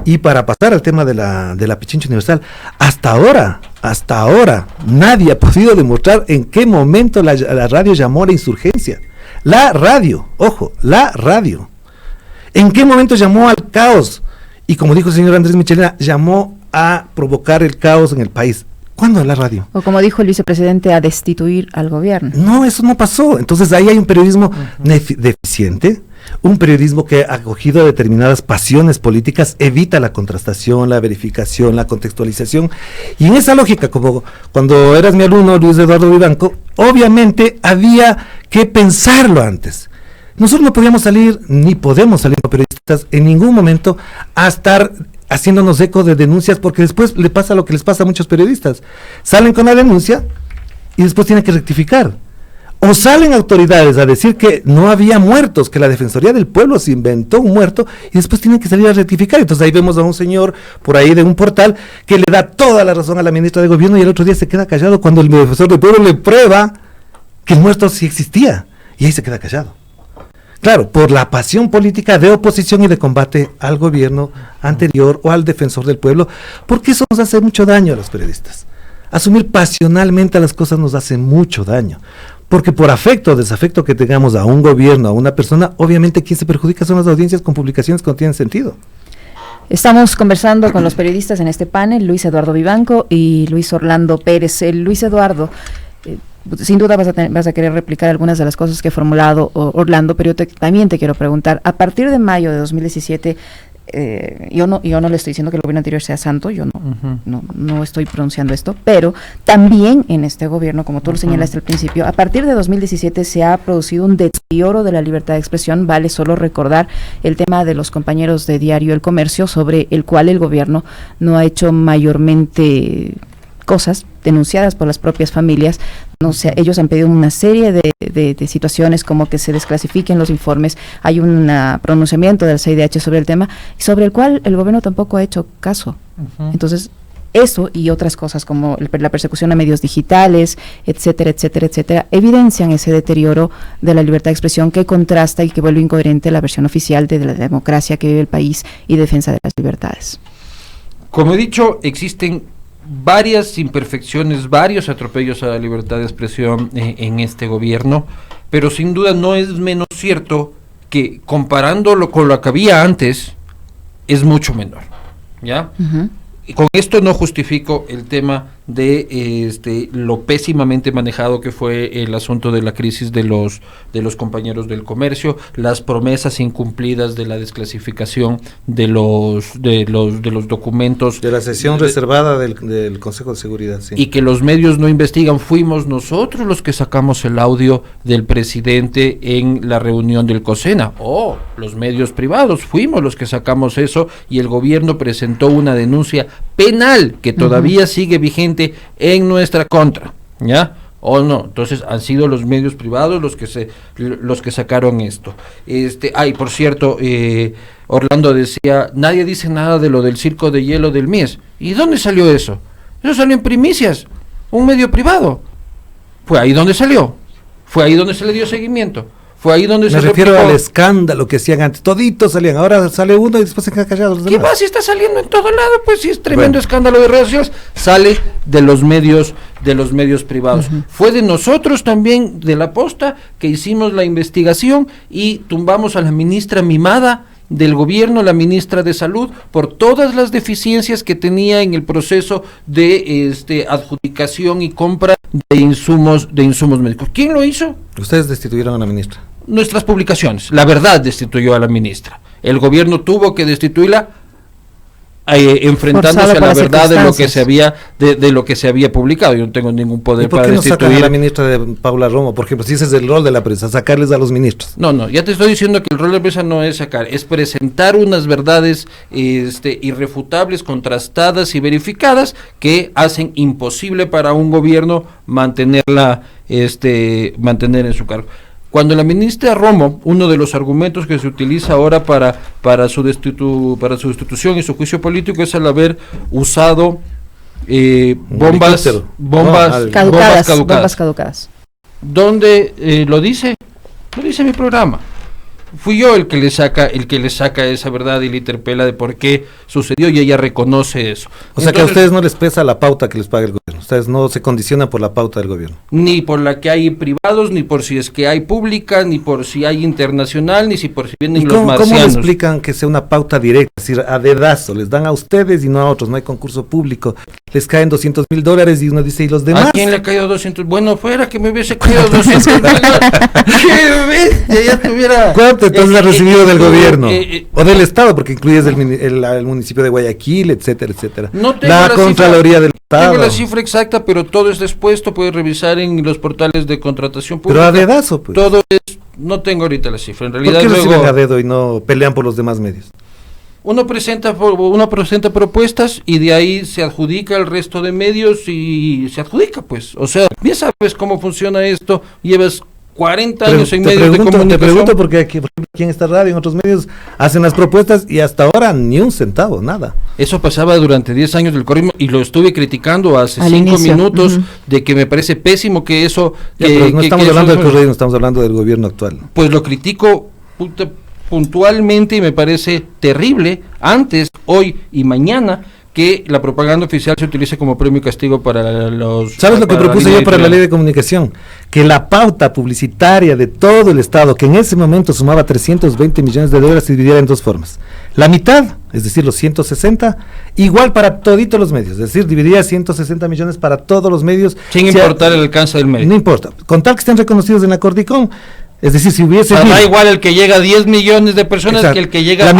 Y para pasar al tema de la Pichincha Universal, hasta ahora, nadie ha podido demostrar en qué momento la radio llamó a la insurgencia. La radio, ojo, la radio. ¿En qué momento llamó al caos? Y como dijo el señor Andrés Michelena, llamó a provocar el caos en el país. ¿Cuándo en la radio? O como dijo el vicepresidente, a destituir al gobierno. No, eso no pasó. Entonces ahí hay un periodismo deficiente, un periodismo que ha acogido determinadas pasiones políticas, evita la contrastación, la verificación, la contextualización. Y en esa lógica, como cuando eras mi alumno, Luis Eduardo Vivanco, obviamente había que pensarlo antes. Nosotros no podíamos salir, ni podemos salir como periodistas en ningún momento a estar haciéndonos eco de denuncias, porque después le pasa lo que les pasa a muchos periodistas. Salen con la denuncia y después tienen que rectificar. O salen autoridades a decir que no había muertos, que la Defensoría del Pueblo se inventó un muerto y después tienen que salir a rectificar. Entonces ahí vemos a un señor por ahí de un portal que le da toda la razón a la ministra de Gobierno y el otro día se queda callado cuando el Defensor del Pueblo le prueba que el muerto sí existía y ahí se queda callado. Claro, por la pasión política de oposición y de combate al gobierno anterior o al defensor del pueblo, porque eso nos hace mucho daño a los periodistas. Asumir pasionalmente las cosas nos hace mucho daño, porque por afecto o desafecto que tengamos a un gobierno, a una persona, obviamente quien se perjudica son las audiencias con publicaciones que no tienen sentido. Estamos conversando con los periodistas en este panel, Luis Eduardo Vivanco y Luis Orlando Pérez. Luis Eduardo, sin duda vas a querer replicar algunas de las cosas que ha formulado Orlando, pero yo también te quiero preguntar, a partir de mayo de 2017, yo no le estoy diciendo que el gobierno anterior sea santo, yo no estoy pronunciando esto, pero también en este gobierno, como tú lo señalaste al principio, a partir de 2017 se ha producido un deterioro de la libertad de expresión. Vale solo recordar el tema de los compañeros de Diario El Comercio, sobre el cual el gobierno no ha hecho mayormente cosas denunciadas por las propias familias. No sé, ellos han pedido una serie de situaciones, como que se desclasifiquen los informes. Hay un pronunciamiento del CIDH sobre el tema, sobre el cual el gobierno tampoco ha hecho caso. Entonces, eso y otras cosas como la persecución a medios digitales, etcétera, etcétera, etcétera, evidencian ese deterioro de la libertad de expresión que contrasta y que vuelve incoherente la versión oficial de la democracia que vive el país y defensa de las libertades. Como he dicho, existen varias imperfecciones, varios atropellos a la libertad de expresión en este gobierno, pero sin duda no es menos cierto que comparándolo con lo que había antes, es mucho menor, ¿ya? Y con esto no justifico el tema de lo pésimamente manejado que fue el asunto de la crisis de los compañeros del comercio, las promesas incumplidas de la desclasificación de los documentos de la sesión reservada del Consejo de Seguridad, sí. Y que los medios no investigan. Fuimos nosotros los que sacamos el audio del presidente en la reunión del COSENA, los medios privados fuimos los que sacamos eso, y el gobierno presentó una denuncia penal que todavía sigue vigente en nuestra contra, ¿ya? ¿O no? Entonces han sido los medios privados los que sacaron esto. Por cierto, Orlando decía, nadie dice nada de lo del circo de hielo del Mies. ¿Y dónde salió eso? Eso salió en Primicias, un medio privado. Fue ahí donde salió. Fue ahí donde se le dio seguimiento. Fue ahí donde Me refiero al escándalo que hacían antes. Toditos salían, ahora sale uno y después se quedan callados los demás. ¿Qué va? Si está saliendo en todo lado, pues si es tremendo escándalo de redes sociales, sale de los medios privados. Fue de nosotros también, de La Posta, que hicimos la investigación y tumbamos a la ministra mimada del gobierno, la ministra de Salud, por todas las deficiencias que tenía en el proceso de adjudicación y compra de insumos médicos. ¿Quién lo hizo? Ustedes destituyeron a la ministra. Nuestras publicaciones. La Verdad destituyó a la ministra. El gobierno tuvo que destituirla enfrentándose a la verdad de lo que se había publicado. Yo no tengo ningún poder para destituir. ¿Por qué no sacan a la ministra de Paula Romo? Por ejemplo, si ese es el rol de la prensa, sacarles a los ministros. No, ya te estoy diciendo que el rol de la prensa no es sacar, es presentar unas verdades irrefutables, contrastadas y verificadas que hacen imposible para un gobierno mantener en su cargo. Cuando la ministra Romo, uno de los argumentos que se utiliza ahora para su destitución y su juicio político es el haber usado bombas caducadas. ¿Dónde lo dice? Lo dice mi programa. Fui yo el que le saca esa verdad y le interpela de por qué sucedió y ella reconoce eso. O sea que a ustedes no les pesa la pauta que les paga el gobierno. Ustedes no se condicionan por la pauta del gobierno. Ni por la que hay privados, ni por si es que hay pública, ni por si hay internacional, ni si por si vienen los marcianos. ¿Cómo le explican que sea una pauta directa? Es decir, a dedazo, les dan a ustedes y no a otros, no hay concurso público. Les caen $200,000 y uno dice, ¿y los demás? ¿A quién le ha caído 200? Bueno, fuera que me hubiese caído 200,000. ¿Qué? Ya tuviera... ¿Cuánto entonces ha recibido del gobierno? O del Estado, porque incluyes el municipio de Guayaquil, etcétera, etcétera. No tengo la Contraloría del Estado. Tengo la cifra exacta, pero todo está expuesto, puedes revisar en los portales de contratación pública. Pero a dedazo, pues. Todo es... No tengo ahorita la cifra. En realidad, ¿por qué reciben a dedo y no pelean por los demás medios? Uno presenta propuestas y de ahí se adjudica el resto de medios y se adjudica, pues. O sea, bien sabes cómo funciona esto, llevas 40 años en medios de comunicación. Te pregunto porque aquí en esta radio, en otros medios, hacen las propuestas y hasta ahora ni un centavo, nada. Eso pasaba durante 10 años del correísmo y lo estuve criticando hace 5 minutos de que me parece pésimo que eso... pero no estamos hablando del correísmo, estamos hablando del gobierno actual. Pues lo critico puntualmente y me parece terrible antes, hoy y mañana que la propaganda oficial se utilice como premio y castigo para los... ¿Sabes lo que propuse yo para la ley de comunicación? Que la pauta publicitaria de todo el Estado, que en ese momento sumaba $320 millones, se dividiera en dos formas. La mitad, es decir, los 160, igual para toditos los medios, es decir, dividiría 160 millones para todos los medios. Sin importar el alcance del medio. No importa, con tal que estén reconocidos en la Cordicom. Es decir, si hubiese... da igual el que llega a 10 millones de personas. Exacto, que el que llega a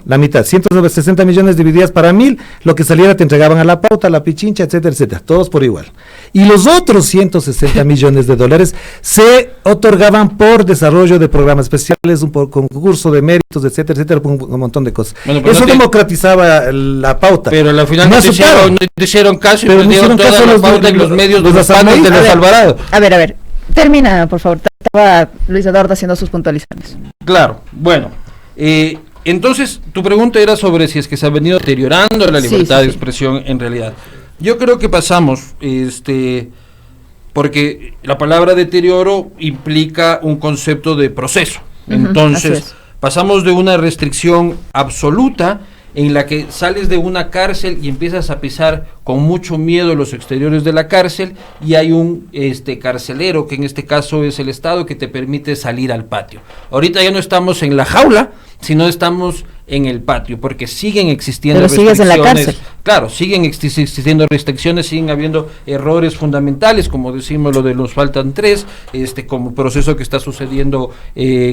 la mitad, 160 millones divididas para 1,000, lo que saliera te entregaban a la pauta, a la pichincha, etcétera, etcétera, todos por igual. Y los otros $160 millones se otorgaban por desarrollo de programas especiales, un concurso de méritos, etcétera, etcétera, un montón de cosas. Bueno, eso democratizaba la pauta. Pero al final no hicieron caso y perdieron toda la pauta en los medios de los panos de los Alvarado. A ver. Termina, por favor. Estaba Luis Eduardo haciendo sus puntualizaciones. Claro, bueno. Entonces, tu pregunta era sobre si es que se ha venido deteriorando la libertad de expresión en realidad. Yo creo que pasamos, porque la palabra deterioro implica un concepto de proceso. Entonces, pasamos de una restricción absoluta en la que sales de una cárcel y empiezas a pisar con mucho miedo los exteriores de la cárcel y hay un carcelero, que en este caso es el Estado, que te permite salir al patio. Ahorita ya no estamos en la jaula, sino estamos en el patio, porque siguen existiendo restricciones. Pero sigues en la cárcel. Claro, siguen existiendo restricciones, siguen habiendo errores fundamentales, como decimos lo de nos faltan 3, como proceso que está sucediendo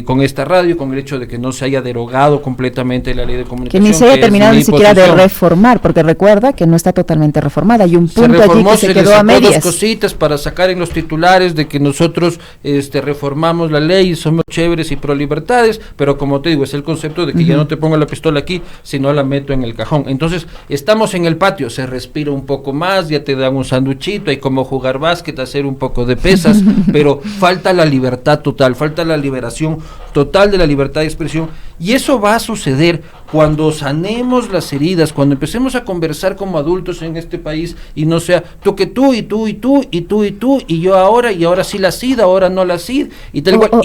con esta radio, con el hecho de que no se haya derogado completamente la ley de comunicación. Que ni se haya terminado ni siquiera de reformar, porque recuerda que no está totalmente reformada, hay un punto allí que se quedó a medias. Dos cositas para sacar en los titulares de que nosotros reformamos la ley y somos chéveres y pro libertades, pero como te digo, es el concepto de que ya no te pongo la pistola aquí, si no la meto en el cajón. Entonces, estamos en el patio, se respira un poco más, ya te dan un sanduchito, hay como jugar básquet, hacer un poco de pesas, pero falta la libertad total, falta la liberación total de la libertad de expresión, y eso va a suceder cuando sanemos las heridas, cuando empecemos a conversar como adultos en este país, y no sea tú que tú, y tú, y tú, y tú, y tú, y yo ahora, y ahora sí la CID, ahora no la CID, y tal cual,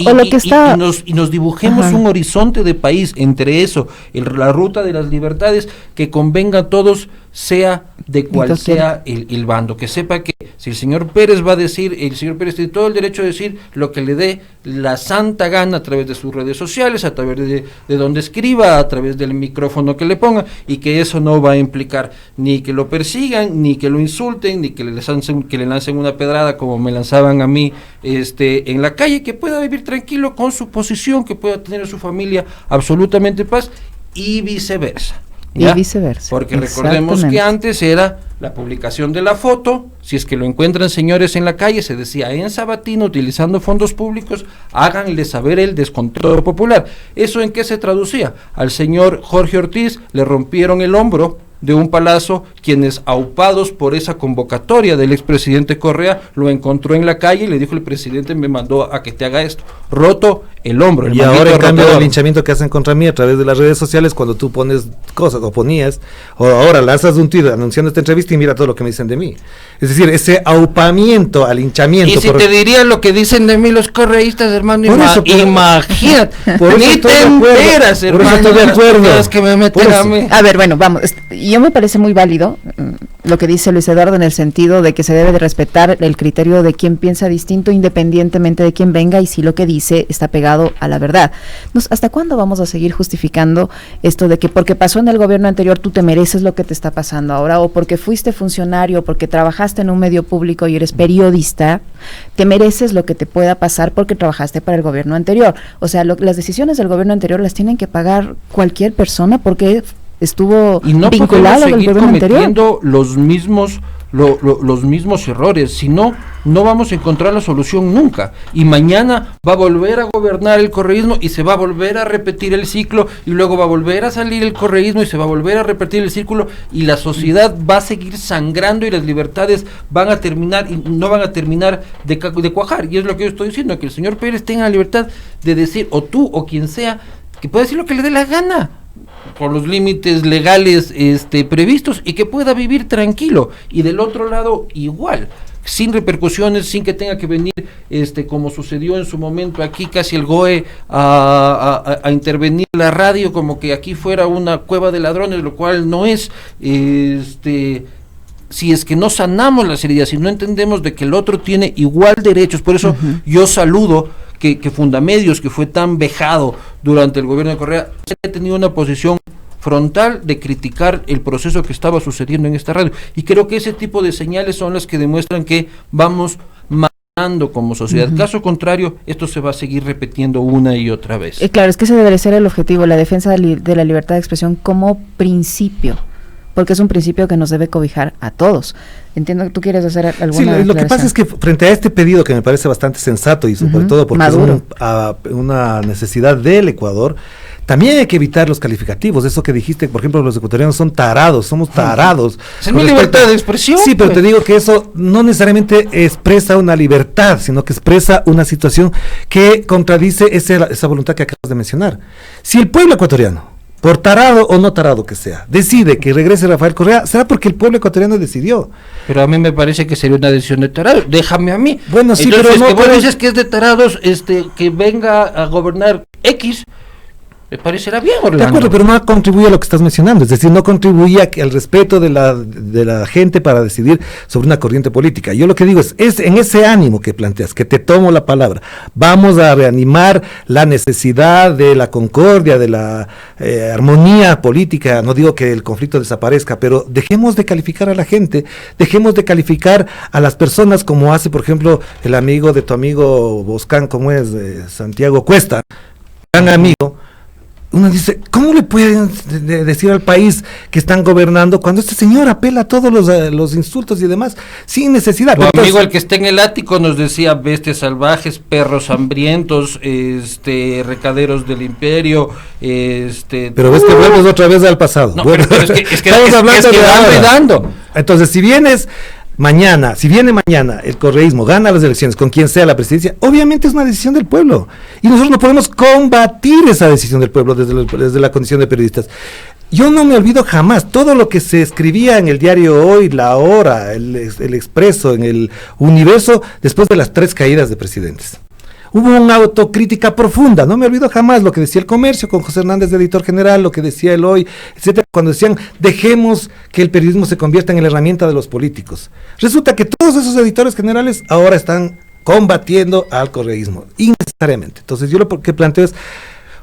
y nos dibujemos un horizonte de país entre eso, la ruta de las libertades, que convenga a todos, sea de cual sea el bando, que sepa que si el señor Pérez va a decir, el señor Pérez tiene todo el derecho de decir lo que le dé la santa gana a través de sus redes sociales, a través de donde escriba, a través del micrófono que le ponga, y que eso no va a implicar ni que lo persigan, ni que lo insulten, ni que le lancen una pedrada como me lanzaban a mí en la calle, que pueda vivir tranquilo con su posición, que pueda tener a su familia absolutamente en paz, y viceversa. ¿Ya? Y viceversa. Porque recordemos que antes era la publicación de la foto, si es que lo encuentran señores en la calle, se decía en Sabatino, utilizando fondos públicos, háganle saber el descontrol popular. ¿Eso en qué se traducía? Al señor Jorge Ortiz le rompieron el hombro de un palazo, quienes, aupados por esa convocatoria del expresidente Correa, lo encontró en la calle y le dijo: el presidente me mandó a que te haga esto, roto el hombro. Y ahora, en cambio, el linchamiento que hacen contra mí a través de las redes sociales, cuando tú pones cosas o ponías, o ahora lanzas un tweet anunciando esta entrevista y mira todo lo que me dicen de mí. Es decir, ese aupamiento al linchamiento. Y si te diría lo que dicen de mí los correístas, hermano, imagínate, ni te enteras, hermano. Por eso estoy de acuerdo. Que me meten a mí. A ver, bueno, vamos, yo me parece muy válido lo que dice Luis Eduardo, en el sentido de que se debe de respetar el criterio de quien piensa distinto, independientemente de quién venga, y si lo que dice está pegado a la verdad. ¿Hasta cuándo vamos a seguir justificando esto de que porque pasó en el gobierno anterior tú te mereces lo que te está pasando ahora, o porque fuiste funcionario, porque trabajaste en un medio público y eres periodista, te mereces lo que te pueda pasar porque trabajaste para el gobierno anterior? O sea, las decisiones del gobierno anterior las tienen que pagar cualquier persona porque estuvo vinculado al gobierno anterior. Los mismos errores, si no, no vamos a encontrar la solución nunca, y mañana va a volver a gobernar el correísmo y se va a volver a repetir el ciclo, y luego va a volver a salir el correísmo y se va a volver a repetir el círculo, y la sociedad va a seguir sangrando y las libertades van a terminar y no van a terminar de cuajar. Y es lo que yo estoy diciendo, que el señor Pérez tenga la libertad de decir, o tú o quien sea, que pueda decir lo que le dé la gana, por los límites legales previstos, y que pueda vivir tranquilo, y del otro lado igual, sin repercusiones, sin que tenga que venir como sucedió en su momento aquí, casi el GOE a intervenir la radio como que aquí fuera una cueva de ladrones, lo cual no es. Si es que no sanamos las heridas, si no entendemos de que el otro tiene igual derechos, por eso yo saludo que Fundamedios, que fue tan vejado durante el gobierno de Correa, ha tenido una posición frontal de criticar el proceso que estaba sucediendo en esta radio, y creo que ese tipo de señales son las que demuestran que vamos madurando como sociedad. Caso contrario, esto se va a seguir repitiendo una y otra vez. Claro, es que ese debería ser el objetivo, la defensa de la libertad de expresión como principio, porque es un principio que nos debe cobijar a todos. Entiendo que tú quieres hacer alguna lo que pasa es que frente a este pedido, que me parece bastante sensato y sobre todo porque maduro, es una necesidad del Ecuador, también hay que evitar los calificativos. Eso que dijiste, por ejemplo, los ecuatorianos son tarados, somos tarados. Es mi libertad de expresión. Sí, pero te digo que eso no necesariamente expresa una libertad, sino que expresa una situación que contradice esa voluntad que acabas de mencionar. Si el pueblo ecuatoriano, por tarado o no tarado que sea, decide que regrese Rafael Correa, será porque el pueblo ecuatoriano decidió. Pero a mí me parece que sería una decisión de tarados. Déjame a mí. Bueno, sí, entonces, pero no. Vos dices que es de tarados, que venga a gobernar X. Me parecerá bien, Orlando. De acuerdo, pero no contribuye a lo que estás mencionando, es decir, no contribuye al respeto de la gente para decidir sobre una corriente política. Yo lo que digo es en ese ánimo que planteas, que te tomo la palabra, vamos a reanimar la necesidad de la concordia, de la armonía política. No digo que el conflicto desaparezca, pero dejemos de calificar a la gente, dejemos de calificar a las personas como hace, por ejemplo, el amigo de tu amigo Boscán, como es Santiago Cuesta, gran amigo. uno dice, ¿cómo le pueden decir al país que están gobernando cuando este señor apela a todos los insultos y demás sin necesidad? Tu amigo, el que está en el ático, nos decía bestias salvajes, perros hambrientos, recaderos del imperio, Pero ves que vuelves otra vez al pasado. No, bueno, pero es que estamos hablando de dando y ahora. dando. Entonces, si viene mañana el correísmo gana las elecciones con quien sea la presidencia, obviamente es una decisión del pueblo. Y nosotros no podemos combatir esa decisión del pueblo desde la condición de periodistas. Yo no me olvido jamás todo lo que se escribía en el diario Hoy, La Hora, el Expreso, en el Universo, después de las 3 caídas de presidentes. Hubo una autocrítica profunda, no me olvido jamás lo que decía El Comercio con José Hernández de editor general, lo que decía El Hoy, etcétera, cuando decían, dejemos que el periodismo se convierta en la herramienta de los políticos. Resulta que todos esos editores generales ahora están combatiendo al correísmo, innecesariamente. Entonces yo lo que planteo es,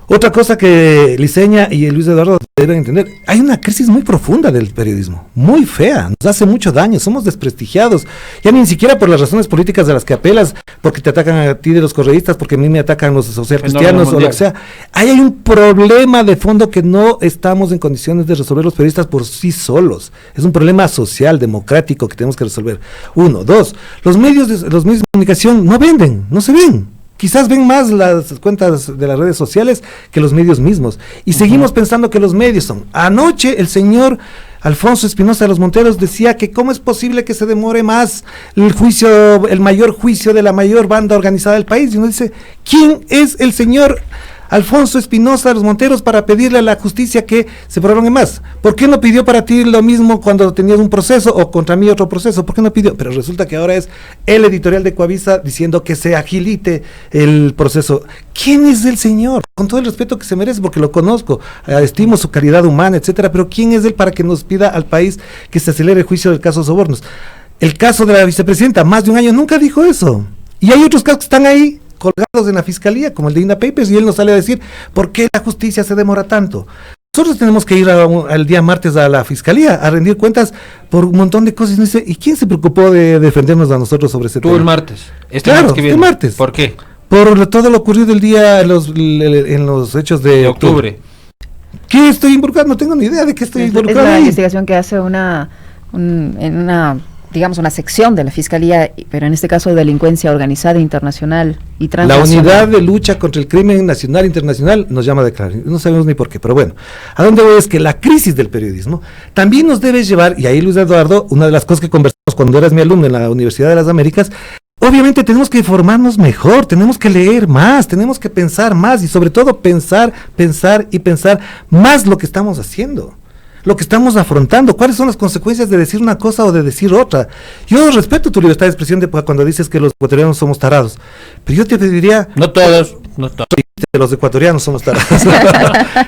otra cosa que Liceña y Luis Eduardo deben entender, hay una crisis muy profunda del periodismo, muy fea, nos hace mucho daño, somos desprestigiados, ya ni siquiera por las razones políticas de las que apelas, porque te atacan a ti de los correístas, porque a mí me atacan los socialcristianos o lo que sea. Hay un problema de fondo que no estamos en condiciones de resolver los periodistas por sí solos, es un problema social, democrático que tenemos que resolver. 1, 2, los medios de comunicación no venden, no se ven. Quizás ven más las cuentas de las redes sociales que los medios mismos. Y seguimos pensando que los medios son. Anoche el señor Alfonso Espinosa de los Monteros decía que cómo es posible que se demore más el mayor juicio de la mayor banda organizada del país. Y uno dice, ¿quién es el señor Alfonso Espinosa de los Monteros para pedirle a la justicia que se prolongue más? ¿Por qué no pidió para ti lo mismo cuando tenías un proceso o contra mí otro proceso? ¿Por qué no pidió? Pero resulta que ahora es el editorial de Coavisa diciendo que se agilite el proceso. ¿Quién es el señor? Con todo el respeto que se merece, porque lo conozco, estimo su calidad humana, etcétera, pero ¿quién es él para que nos pida al país que se acelere el juicio del caso Sobornos? El caso de la vicepresidenta, más de un año, nunca dijo eso. Y hay otros casos que están ahí colgados en la fiscalía, como el de Inda Papers, y él nos sale a decir, ¿por qué la justicia se demora tanto? Nosotros tenemos que ir al día martes a la fiscalía a rendir cuentas por un montón de cosas. Y dice, ¿y quién se preocupó de defendernos a nosotros sobre ese tema? Tú el martes. Claro, este martes. ¿Por qué? Por todo lo ocurrido el día en los hechos de octubre. ¿Qué estoy involucrado? No tengo ni idea de qué estoy involucrado. Es la ahí. investigación que hace una sección de la Fiscalía, pero en este caso de delincuencia organizada internacional y transnacional. La unidad de lucha contra el crimen nacional e internacional nos llama a declarar, no sabemos ni por qué, pero bueno, a dónde voy es que la crisis del periodismo también nos debe llevar, y ahí Luis Eduardo, una de las cosas que conversamos cuando eras mi alumno en la Universidad de las Américas, obviamente tenemos que formarnos mejor, tenemos que leer más, tenemos que pensar más y sobre todo pensar más lo que estamos haciendo, lo que estamos afrontando, cuáles son las consecuencias de decir una cosa o de decir otra. Yo respeto tu libertad de expresión cuando dices que los ecuatorianos somos tarados, pero yo te pediría... No todos. Los ecuatorianos somos tarados.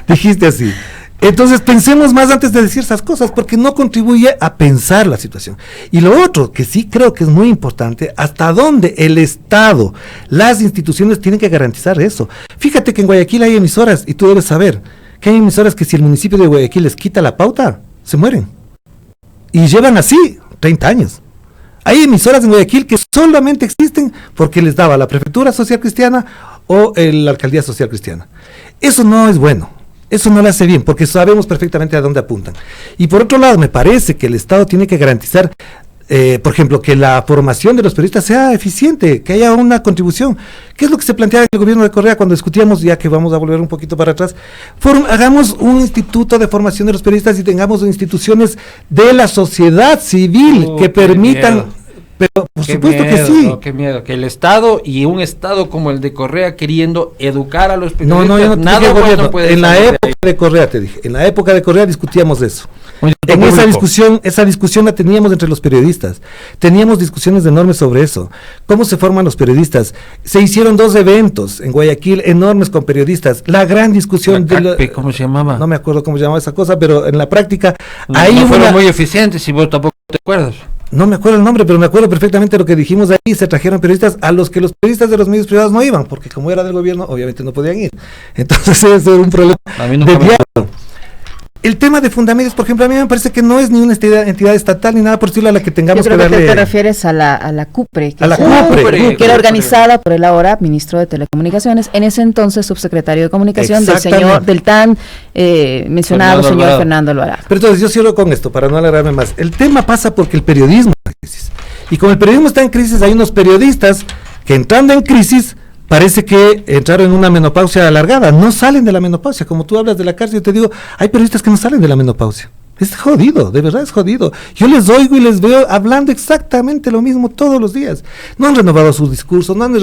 Dijiste así. Entonces pensemos más antes de decir esas cosas, porque no contribuye a pensar la situación. Y lo otro, que sí creo que es muy importante, hasta dónde el Estado, las instituciones tienen que garantizar eso. Fíjate que en Guayaquil hay emisoras, y tú debes saber, que hay emisoras que si el municipio de Guayaquil les quita la pauta, se mueren. Y llevan así 30 años. Hay emisoras en Guayaquil que solamente existen porque les daba la Prefectura Social Cristiana o la Alcaldía Social Cristiana. Eso no es bueno. Eso no le hace bien, porque sabemos perfectamente a dónde apuntan. Y por otro lado, me parece que el Estado tiene que garantizar, por ejemplo, que la formación de los periodistas sea eficiente, que haya una contribución. ¿Qué es lo que se planteaba en el gobierno de Correa cuando discutíamos, ya que vamos a volver un poquito para atrás? Hagamos un instituto de formación de los periodistas y tengamos instituciones de la sociedad civil que permitan... Pero por supuesto que sí. Qué miedo, que el Estado y un Estado como el de Correa queriendo educar a los periodistas. No, yo no te nada dije bueno gobierno. puede En la salir de época ahí. de Correa, te dije. En la época de Correa discutíamos eso. En Esa discusión la teníamos entre los periodistas. Teníamos discusiones enormes sobre eso. ¿Cómo se forman los periodistas? Se hicieron 2 eventos en Guayaquil enormes con periodistas. La gran discusión ¿Cómo se llamaba? No me acuerdo cómo se llamaba esa cosa, pero en la práctica Ahí no fueron muy eficientes, y vos tampoco te acuerdas. No me acuerdo el nombre, pero me acuerdo perfectamente lo que dijimos ahí. Se trajeron periodistas a los que los periodistas de los medios privados no iban, porque como era del gobierno, obviamente no podían ir. Entonces ese era un problema A mí de nunca me diálogo. El tema de Fundamedios, por ejemplo, a mí me parece que no es ni una entidad estatal ni nada por decirlo a la que tengamos que darle... te refieres a la CUPRE, que era organizada por el ahora ministro de Telecomunicaciones, en ese entonces subsecretario de Comunicación del tan mencionado señor Fernando Alvarado. Pero entonces yo cierro con esto, para no alargarme más. El tema pasa porque el periodismo está en crisis. Y como el periodismo está en crisis, hay unos periodistas que entrando en crisis, parece que entraron en una menopausia alargada, no salen de la menopausia. Como tú hablas de la cárcel, yo te digo, hay periodistas que no salen de la menopausia. Es jodido, de verdad es jodido. Yo les oigo y les veo hablando exactamente lo mismo todos los días. No han renovado sus discursos, no han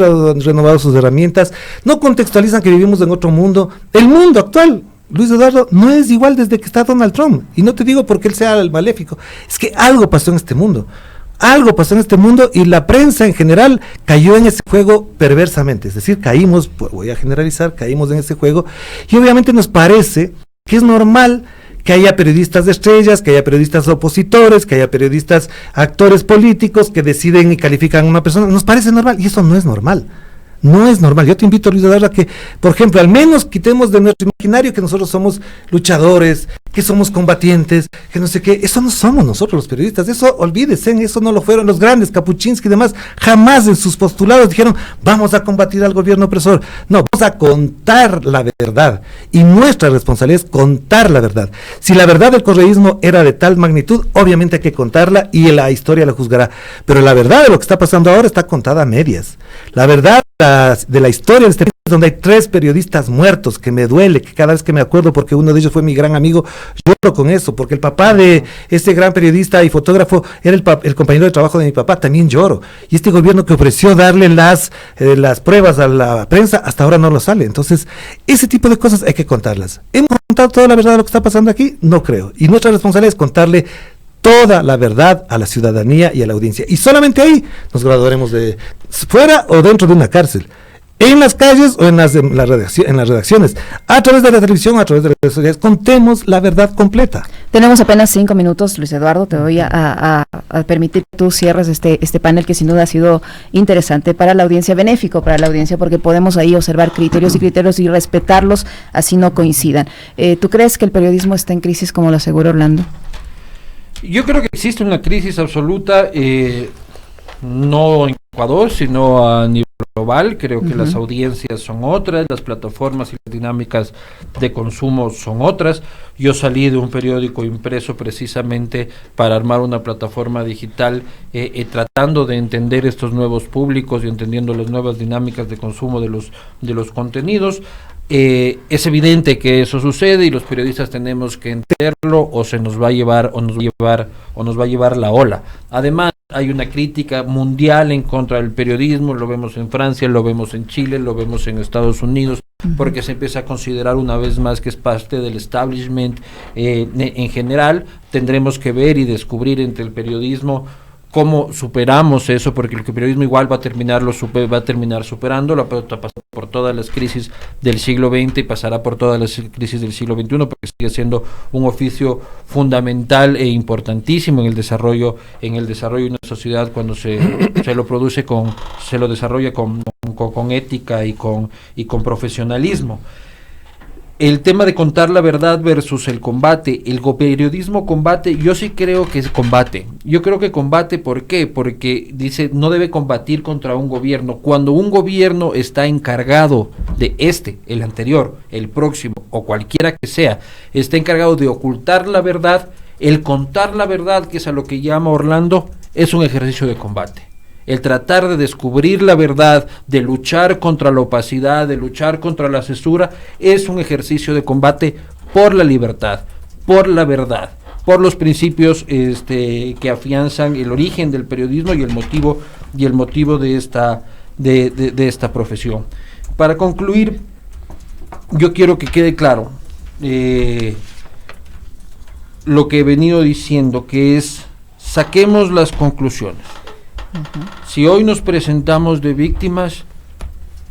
renovado sus herramientas, no contextualizan que vivimos en otro mundo. El mundo actual, Luis Eduardo, no es igual desde que está Donald Trump. Y no te digo porque él sea el maléfico, es que algo pasó en este mundo. Algo pasó en este mundo y la prensa en general cayó en ese juego perversamente, es decir, caímos, voy a generalizar, caímos en ese juego y obviamente nos parece que es normal que haya periodistas de estrellas, que haya periodistas opositores, que haya periodistas actores políticos que deciden y califican a una persona, nos parece normal y eso no es normal. No es normal. Yo te invito, Luis Eduardo, a que, por ejemplo, al menos quitemos de nuestro imaginario que nosotros somos luchadores, que somos combatientes, que no sé qué. Eso no somos nosotros los periodistas. Eso, olvídense, eso no lo fueron los grandes, Kapuczynski y demás. Jamás en sus postulados dijeron, vamos a combatir al gobierno opresor. No, vamos a contar la verdad. Y nuestra responsabilidad es contar la verdad. Si la verdad del correísmo era de tal magnitud, obviamente hay que contarla y la historia la juzgará. Pero la verdad de lo que está pasando ahora está contada a medias. La verdad de la historia de este país, donde hay 3 periodistas muertos, que me duele, que cada vez que me acuerdo, porque uno de ellos fue mi gran amigo, lloro con eso, porque el papá de este gran periodista y fotógrafo era el compañero de trabajo de mi papá, también lloro. Y este gobierno que ofreció darle las pruebas a la prensa, hasta ahora no lo sale. Entonces, ese tipo de cosas hay que contarlas. ¿Hemos contado toda la verdad de lo que está pasando aquí? No creo. Y nuestra responsabilidad es contarle toda la verdad a la ciudadanía y a la audiencia. Y solamente ahí nos graduaremos de fuera o dentro de una cárcel. En las calles o en las redacciones, a través de la televisión, a través de las redes sociales, contemos la verdad completa. Tenemos apenas 5 minutos, Luis Eduardo, te voy a permitir que tú cierres este panel que sin duda ha sido interesante para la audiencia, benéfico para la audiencia, porque podemos ahí observar criterios y respetarlos, así no coincidan. ¿Tú crees que el periodismo está en crisis, como lo asegura Orlando? Yo creo que existe una crisis absoluta, no en Ecuador, sino a nivel global. Creo que las audiencias son otras, las plataformas y las dinámicas de consumo son otras. Yo salí de un periódico impreso precisamente para armar una plataforma digital, tratando de entender estos nuevos públicos y entendiendo las nuevas dinámicas de consumo de los contenidos. Es evidente que eso sucede y los periodistas tenemos que entenderlo, o se nos va a llevar o nos va a llevar la ola. Además, hay una crítica mundial en contra del periodismo, lo vemos en Francia, lo vemos en Chile, lo vemos en Estados Unidos, porque se empieza a considerar una vez más que es parte del establishment. En general, tendremos que ver y descubrir entre el periodismo cómo superamos eso, porque el periodismo igual va a terminar superándolo, va a pasar por todas las crisis del siglo XX y pasará por todas las crisis del siglo XXI, porque sigue siendo un oficio fundamental e importantísimo en el desarrollo de una sociedad cuando se lo desarrolla con ética y con profesionalismo. El tema de contar la verdad versus el combate. El periodismo combate, yo sí creo que es combate. Yo creo que combate, ¿por qué? Porque dice, no debe combatir contra un gobierno. Cuando un gobierno está encargado de el anterior, el próximo, o cualquiera que sea, está encargado de ocultar la verdad, el contar la verdad, que es a lo que llama Orlando, es un ejercicio de combate. El tratar de descubrir la verdad, de luchar contra la opacidad, de luchar contra la censura, es un ejercicio de combate por la libertad, por la verdad, por los principios que afianzan el origen del periodismo y el motivo de esta profesión. Para concluir, yo quiero que quede claro lo que he venido diciendo, que es saquemos las conclusiones. Si hoy nos presentamos de víctimas,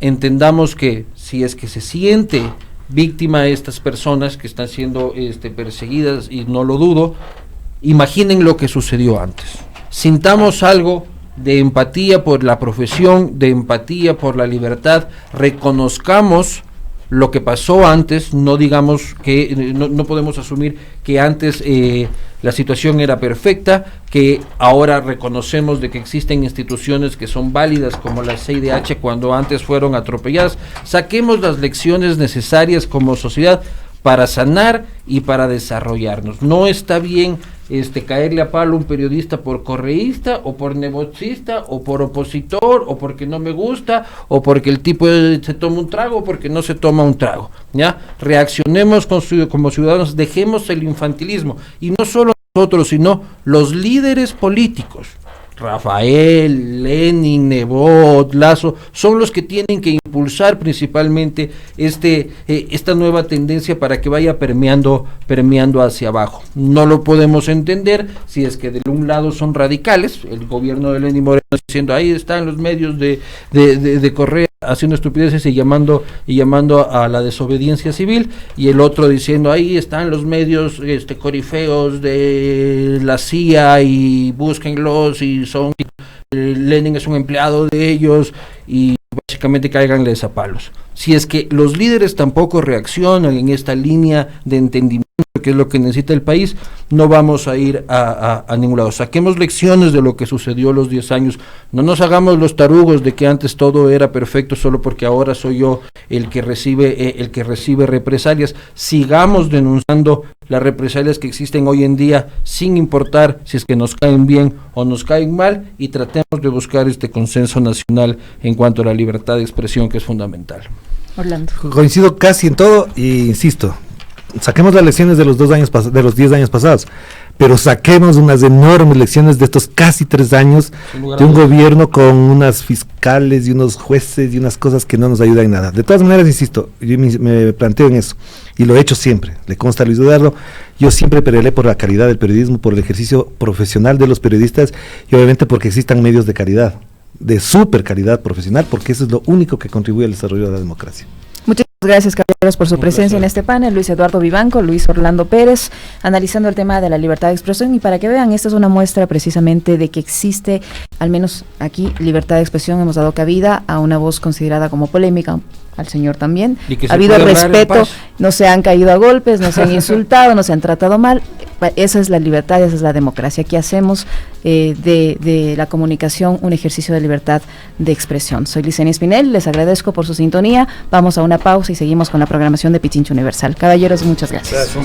entendamos que si es que se siente víctima a estas personas que están siendo perseguidas, y no lo dudo, imaginen lo que sucedió antes. Sintamos algo de empatía por la profesión, de empatía por la libertad, reconozcamos lo que pasó antes, no digamos que, no podemos asumir que antes la situación era perfecta, que ahora reconocemos de que existen instituciones que son válidas como la CIDH cuando antes fueron atropelladas. Saquemos las lecciones necesarias como sociedad para sanar y para desarrollarnos. No está bien caerle a palo a un periodista por correísta o por negocista o por opositor o porque no me gusta o porque el tipo se toma un trago o porque no se toma un trago, ¿ya? Reaccionemos como ciudadanos, dejemos el infantilismo, y no solo nosotros, sino los líderes políticos. Rafael, Lenin, Nebot, Lazo, son los que tienen que impulsar principalmente esta nueva tendencia para que vaya permeando hacia abajo. No lo podemos entender si es que de un lado son radicales, el gobierno de Lenin Moreno diciendo ahí están los medios de Correa haciendo estupideces y llamando a la desobediencia civil, y el otro diciendo ahí están los medios corifeos de la CIA y búsquenlos y son Lenin es un empleado de ellos y básicamente cáiganles a palos. Si es que los líderes tampoco reaccionan en esta línea de entendimiento que es lo que necesita el país, no vamos a ir a ningún lado. Saquemos lecciones de lo que sucedió los 10 años, no nos hagamos los tarugos de que antes todo era perfecto solo porque ahora soy yo el que recibe represalias. Sigamos denunciando las represalias que existen hoy en día, sin importar si es que nos caen bien o nos caen mal, y tratemos de buscar este consenso nacional en cuanto a la libertad de expresión, que es fundamental. Orlando. Coincido casi en todo y insisto, saquemos las lecciones de los 10 años pasados, pero saquemos unas enormes lecciones de estos casi 3 años de un gobierno con unas fiscales y unos jueces y unas cosas que no nos ayudan en nada. De todas maneras, insisto, yo me planteo en eso, y lo he hecho siempre, le consta a Luis Eduardo, yo siempre peleé por la calidad del periodismo, por el ejercicio profesional de los periodistas, y obviamente porque existan medios de calidad, de super calidad profesional, porque eso es lo único que contribuye al desarrollo de la democracia. Muchas gracias, caballeros, por su presencia en este panel. Luis Eduardo Vivanco, Luis Orlando Pérez, analizando el tema de la libertad de expresión, y para que vean, esta es una muestra precisamente de que existe, al menos aquí, libertad de expresión. Hemos dado cabida a una voz considerada como polémica, al señor también, ha habido respeto, no se han caído a golpes, no se han insultado, no se han tratado mal. Esa es la libertad, esa es la democracia. Aquí hacemos de la comunicación un ejercicio de libertad de expresión. Soy Licenia Espinel, les agradezco por su sintonía. Vamos a una pausa y seguimos con la programación de Pichincha Universal. Caballeros, muchas gracias.